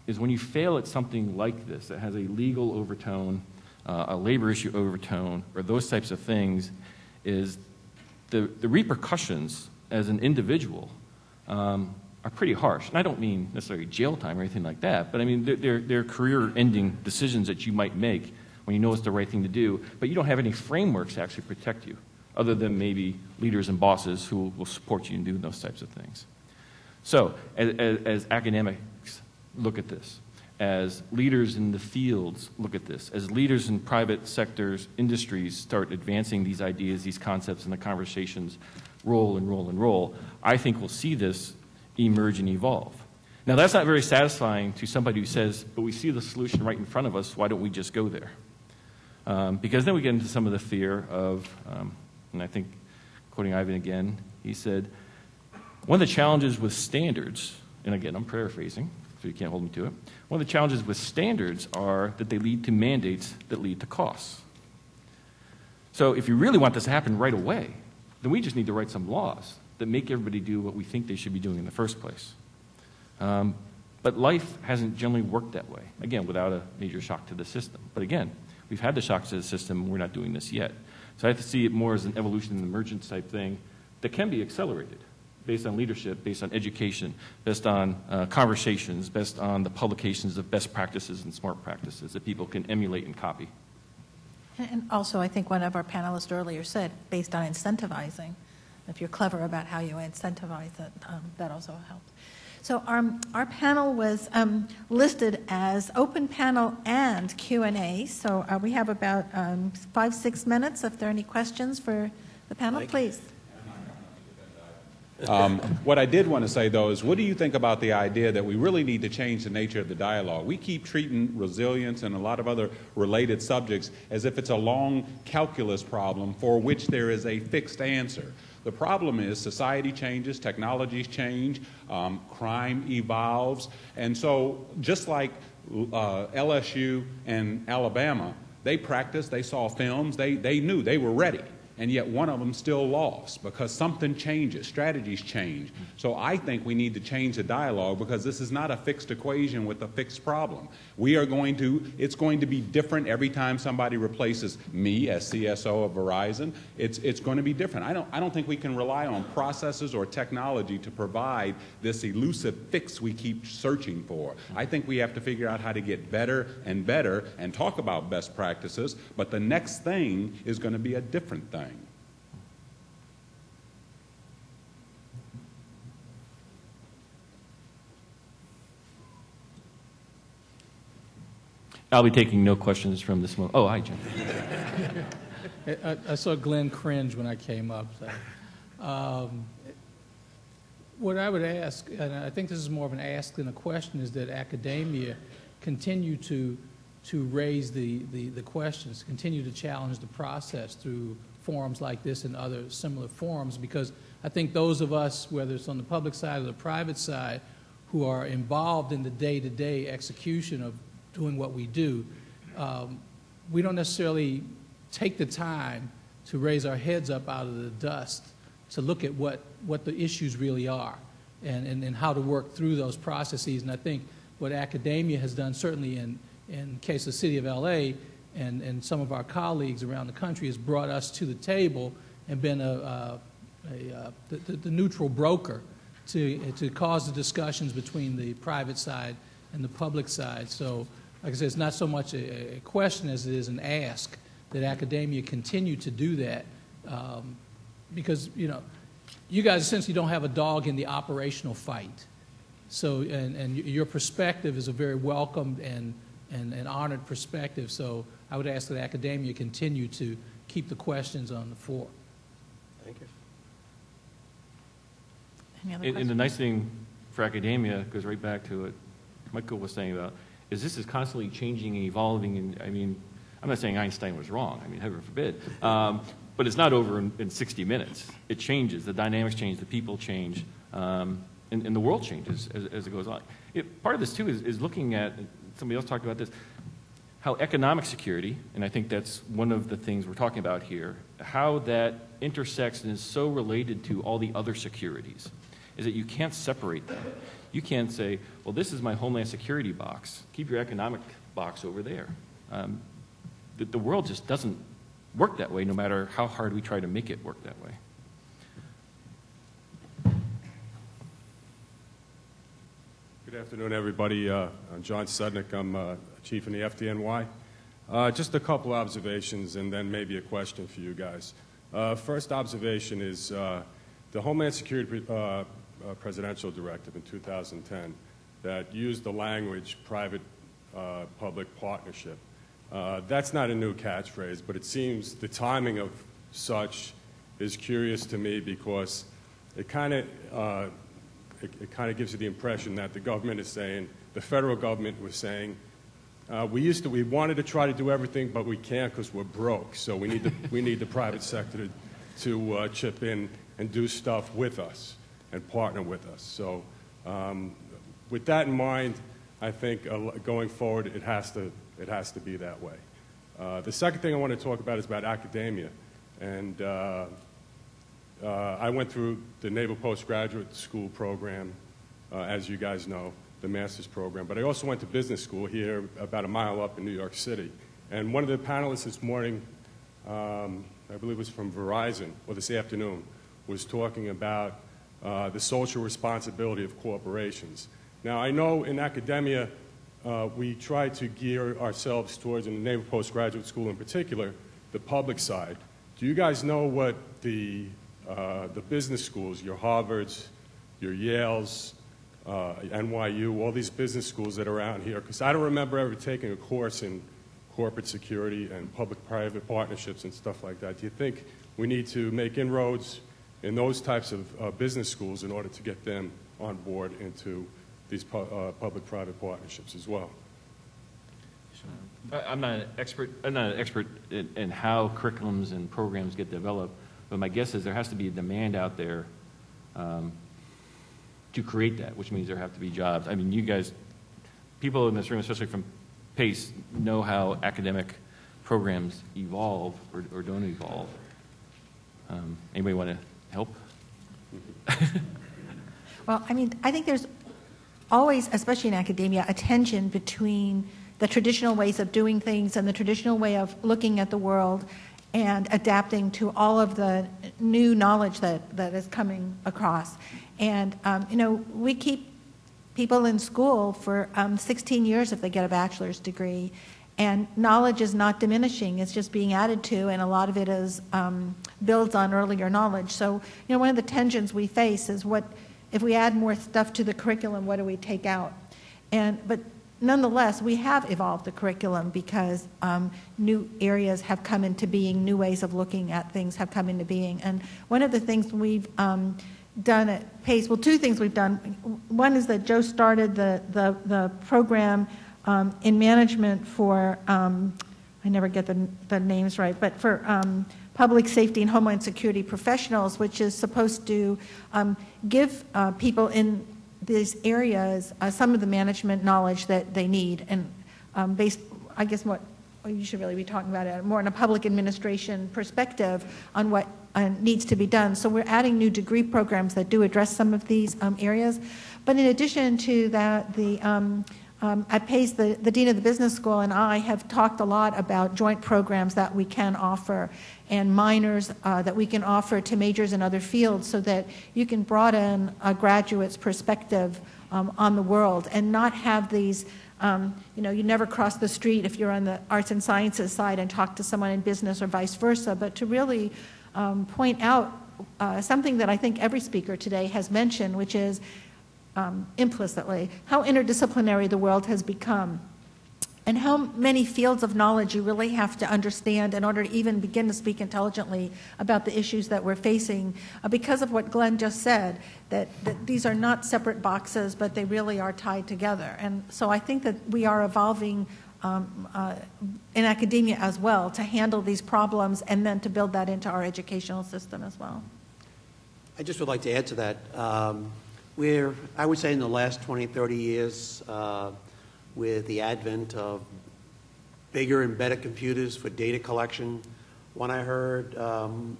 is when you fail at something like this that has a legal overtone, a labor issue overtone, or those types of things, is the repercussions as an individual are pretty harsh. And I don't mean necessarily jail time or anything like that, but I mean they're career-ending decisions that you might make when you know it's the right thing to do, but you don't have any frameworks to actually protect you, other than maybe leaders and bosses who will support you in doing those types of things. So as academics look at this, as leaders in the fields look at this, as leaders in private sectors, industries start advancing these ideas, these concepts, and the conversations roll and roll and roll, I think we'll see this emerge and evolve. Now, that's not very satisfying to somebody who says, but we see the solution right in front of us, why don't we just go there? Because then we get into some of the fear of, and I think, quoting Ivan again, he said, one of the challenges with standards, and again, I'm paraphrasing, so you can't hold me to it, one of the challenges with standards are that they lead to mandates that lead to costs. So if you really want this to happen right away, then we just need to write some laws that make everybody do what we think they should be doing in the first place. But life hasn't generally worked that way, again, without a major shock to the system. But again, we've had the shocks to the system, and we're not doing this yet. So I have to see it more as an evolution and emergence type thing that can be accelerated based on leadership, based on education, based on conversations, based on the publications of best practices and smart practices that people can emulate and copy. And also, I think one of our panelists earlier said, based on incentivizing, if you're clever about how you incentivize it, that also helps. So our panel was listed as open panel and Q&A. So we have about 5-6 minutes. If there are any questions for the panel, please. What I did want to say, though, is what do you think about the idea that we really need to change the nature of the dialogue? We keep treating resilience and a lot of other related subjects as if it's a long calculus problem for which there is a fixed answer. The problem is society changes, technologies change, crime evolves, and so just like LSU and Alabama, they practiced, they saw films, they knew, they were ready. and yet one of them still lost because something changes, strategies change. So I think we need to change the dialogue because this is not a fixed equation with a fixed problem. It's going to be different every time somebody replaces me as CSO of Verizon. It's going to be different. I don't think we can rely on processes or technology to provide this elusive fix we keep searching for. I think we have to figure out how to get better and talk about best practices, but the next thing is going to be a different thing. I'll be taking no questions from this moment. Oh, hi, Jim. I saw Glenn cringe when I came up. So. What I would ask, and I think this is more of an ask than a question, is that academia continue to raise the questions, continue to challenge the process through forums like this and other similar forums, because I think those of us, whether it's on the public side or the private side, who are involved in the day-to-day execution of doing what we do, we don't necessarily take the time to raise our heads up out of the dust to look at what the issues really are and how to work through those processes. And I think what academia has done, certainly in case of the city of LA and some of our colleagues around the country, has brought us to the table and been the neutral broker to cause the discussions between the private side and the public side. So, like I said, it's not so much a question as it is an ask that academia continue to do that, because, you know, you guys essentially don't have a dog in the operational fight. So, and your perspective is a very welcomed and honored perspective. So I would ask that academia continue to keep the questions on the floor. Thank you. Any other And questions? the nice thing for academia goes right back to what Michael was saying about, is this is constantly changing and evolving. And I mean, I'm not saying Einstein was wrong. I mean, heaven forbid. But it's not over in 60 minutes. It changes. The dynamics change. The people change. And the world changes as it goes on. Part of this, too, is looking at, somebody else talked about this, how economic security, and I think that's one of the things we're talking about here, how that intersects and is so related to all the other securities, is that you can't separate them. You can't say, well, this is my Homeland Security box. Keep your economic box over there. The world just doesn't work that way, no matter how hard we try to make it work that way. Good afternoon, everybody. I'm John Sudnick. I'm chief in the FDNY. Just a couple observations and then maybe a question for you guys. First observation is the Homeland Security Presidential Directive in 2010 that used the language private-public partnership. That's not a new catchphrase, but it seems the timing of such is curious to me because it kind of gives you the impression that the government is saying, the federal government was saying, we wanted to try to do everything, but we can't because we're broke. So we need the private sector to chip in and do stuff with us and partner with us. So with that in mind, I think going forward, it has to be that way. The second thing I want to talk about is about academia. And I went through the Naval Postgraduate School program, as you guys know, the master's program. But I also went to business school here about a mile up in New York City. And one of the panelists this morning, I believe it was from Verizon, or this afternoon, was talking about the social responsibility of corporations. Now, I know in academia, we try to gear ourselves towards, in the Naval Postgraduate School in particular, the public side. Do you guys know what the business schools, your Harvards, your Yales, NYU, all these business schools that are around here? Because I don't remember ever taking a course in corporate security and public-private partnerships and stuff like that. Do you think we need to make inroads in those types of business schools in order to get them on board into these public-private partnerships as well? I'm not an expert in how curriculums and programs get developed, but my guess is there has to be a demand out there to create that, which means there have to be jobs. I mean, you guys, people in this room, especially from PACE, know how academic programs evolve or don't evolve. Anybody want to help? Well, I mean, I think there's always, especially in academia, a tension between the traditional ways of doing things and the traditional way of looking at the world and adapting to all of the new knowledge that is coming across. And, we keep people in school for 16 years if they get a bachelor's degree, and knowledge is not diminishing, it's just being added to, and a lot of it is builds on earlier knowledge. So, one of the tensions we face is if we add more stuff to the curriculum, what do we take out? But nonetheless, we have evolved the curriculum because new areas have come into being, new ways of looking at things have come into being. And one of the things we've done at PACE, well, two things we've done. One is that Joe started the program in management for, I never get the names right, but for public safety and homeland security professionals, which is supposed to give people in these areas some of the management knowledge that they need, and based, I guess what you should really be talking about it more in a public administration perspective on what needs to be done. So we're adding new degree programs that do address some of these areas. But in addition to that, at PACE, the Dean of the Business School and I have talked a lot about joint programs that we can offer and minors that we can offer to majors in other fields so that you can broaden a graduate's perspective on the world and not have these, you never cross the street if you're on the arts and sciences side and talk to someone in business or vice versa, but to really point out something that I think every speaker today has mentioned, which is implicitly how interdisciplinary the world has become and how many fields of knowledge you really have to understand in order to even begin to speak intelligently about the issues that we're facing because of what Glenn just said, that these are not separate boxes, but they really are tied together. And so I think that we are evolving in academia as well to handle these problems and then to build that into our educational system as well. I just would like to add to that. I would say in the last 20, 30 years, with the advent of bigger and better computers for data collection, when I heard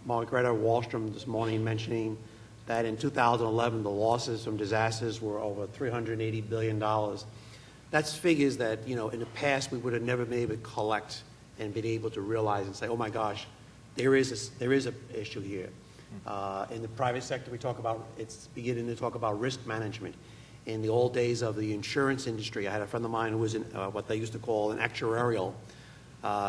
Margareta Wallstrom this morning mentioning that in 2011 the losses from disasters were over $380 billion, that's figures that, in the past we would have never been able to collect and been able to realize and say, oh my gosh, there is an issue here. In the private sector, it's beginning to talk about risk management. In the old days of the insurance industry, I had a friend of mine who was in what they used to call an actuarial.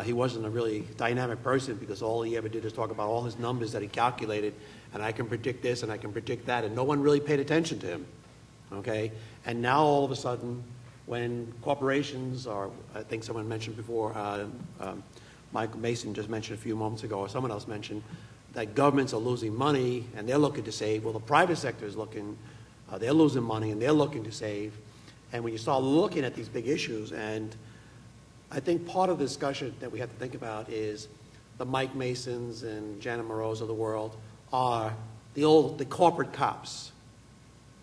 He wasn't a really dynamic person because all he ever did is talk about all his numbers that he calculated, and I can predict this and I can predict that, and no one really paid attention to him. Okay? And now all of a sudden, when corporations, or I think someone mentioned before, Mike Mason just mentioned a few moments ago, or someone else mentioned, that governments are losing money and they're looking to save. Well, the private sector is looking, they're losing money and they're looking to save. And when you start looking at these big issues, and I think part of the discussion that we have to think about is the Mike Masons and Janet Moreaus of the world are the corporate cops.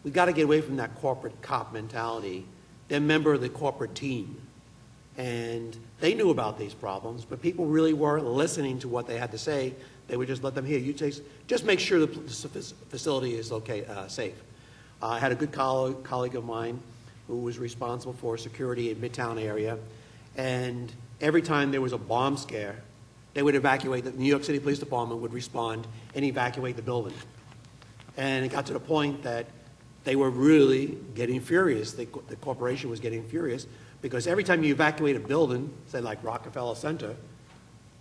We've got to get away from that corporate cop mentality. They're a member of the corporate team. And they knew about these problems, but people really weren't listening to what they had to say. They would just let them hear. Just make sure the facility is safe. I had a good colleague of mine who was responsible for security in Midtown area, and every time there was a bomb scare, they would evacuate. The New York City Police Department would respond and evacuate the building. And it got to the point that they were really getting furious. The corporation was getting furious because every time you evacuate a building, say like Rockefeller Center,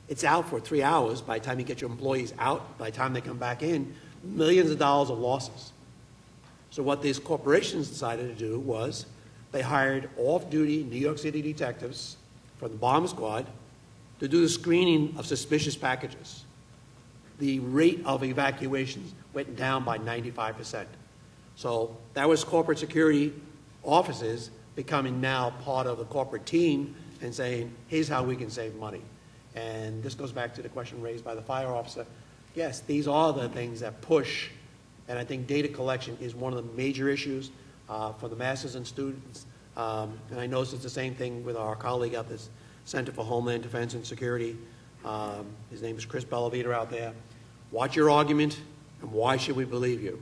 it's out for 3 hours. By the time you get your employees out, by the time they come back in, millions of dollars of losses. So what these corporations decided to do was they hired off-duty New York City detectives from the bomb squad to do the screening of suspicious packages. The rate of evacuations went down by 95%. So that was corporate security offices becoming now part of the corporate team and saying, here's how we can save money. And this goes back to the question raised by the fire officer. Yes, these are the things that push, and I think data collection is one of the major issues for the masters and students. And I noticed it's the same thing with our colleague at this Center for Homeland Defense and Security. His name is Chris Bellavita out there. What's your argument, and why should we believe you?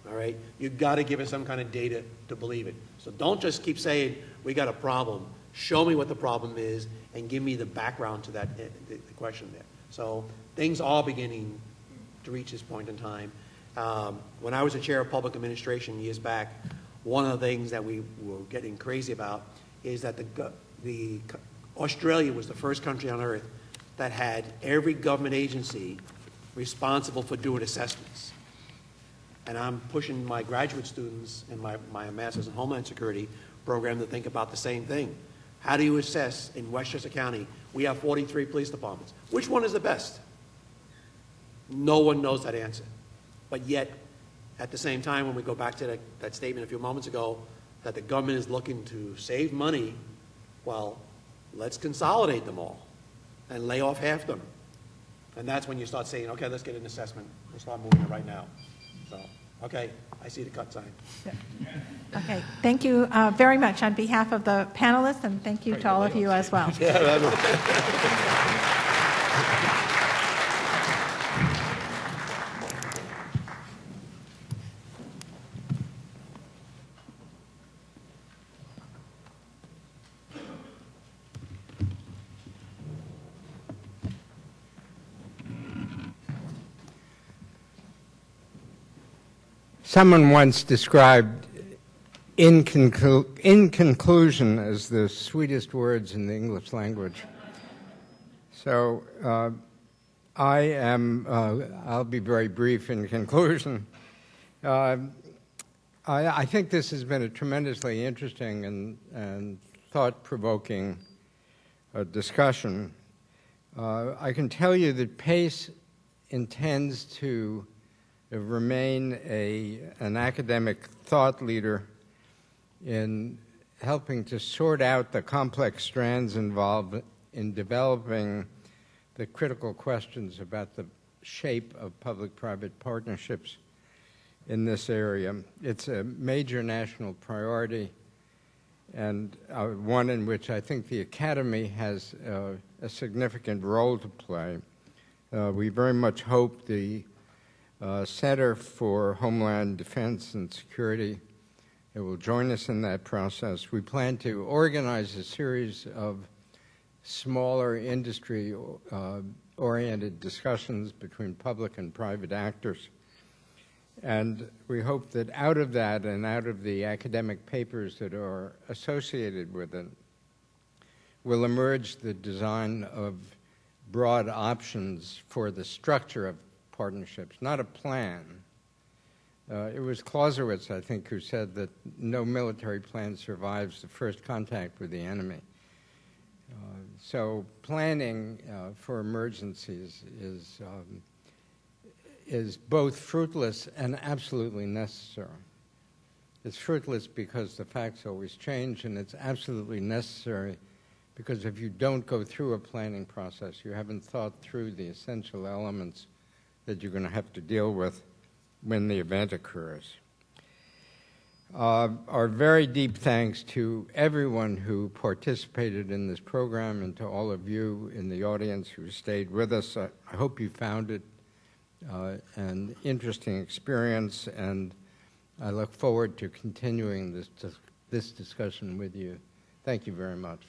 All right? You've got to give us some kind of data to believe it. So don't just keep saying, we got a problem. Show me what the problem is, and give me the background to that the question there. So things are beginning to reach this point in time. When I was the chair of public administration years back, one of the things that we were getting crazy about is that Australia was the first country on earth that had every government agency responsible for doing assessments. And I'm pushing my graduate students in my Master's in Homeland Security program to think about the same thing. How do you assess in Westchester County? We have 43 police departments. Which one is the best? No one knows that answer. But yet, at the same time, when we go back to that statement a few moments ago, that the government is looking to save money, well, let's consolidate them all and lay off half them. And that's when you start saying, okay, let's get an assessment. We'll start moving it right now. So, okay, I see the cut sign. Okay, thank you very much on behalf of the panelists, and thank you to all of you as well. Someone once described in conclusion as the sweetest words in the English language. So I'll be very brief in conclusion. I think this has been a tremendously interesting and thought-provoking discussion. I can tell you that PACE intends to remain an academic thought leader in helping to sort out the complex strands involved in developing the critical questions about the shape of public-private partnerships in this area. It's a major national priority, and one in which I think the Academy has a significant role to play. We very much hope the Center for Homeland Defense and Security will join us in that process. We plan to organize a series of smaller industry-oriented discussions between public and private actors. And we hope that out of that and out of the academic papers that are associated with it will emerge the design of broad options for the structure of partnerships, not a plan. It was Clausewitz, I think, who said that no military plan survives the first contact with the enemy. So planning for emergencies is both fruitless and absolutely necessary. It's fruitless because the facts always change, and it's absolutely necessary because if you don't go through a planning process, you haven't thought through the essential elements that you're going to have to deal with when the event occurs. Our very deep thanks to everyone who participated in this program and to all of you in the audience who stayed with us. I hope you found it an interesting experience, and I look forward to continuing this discussion with you. Thank you very much.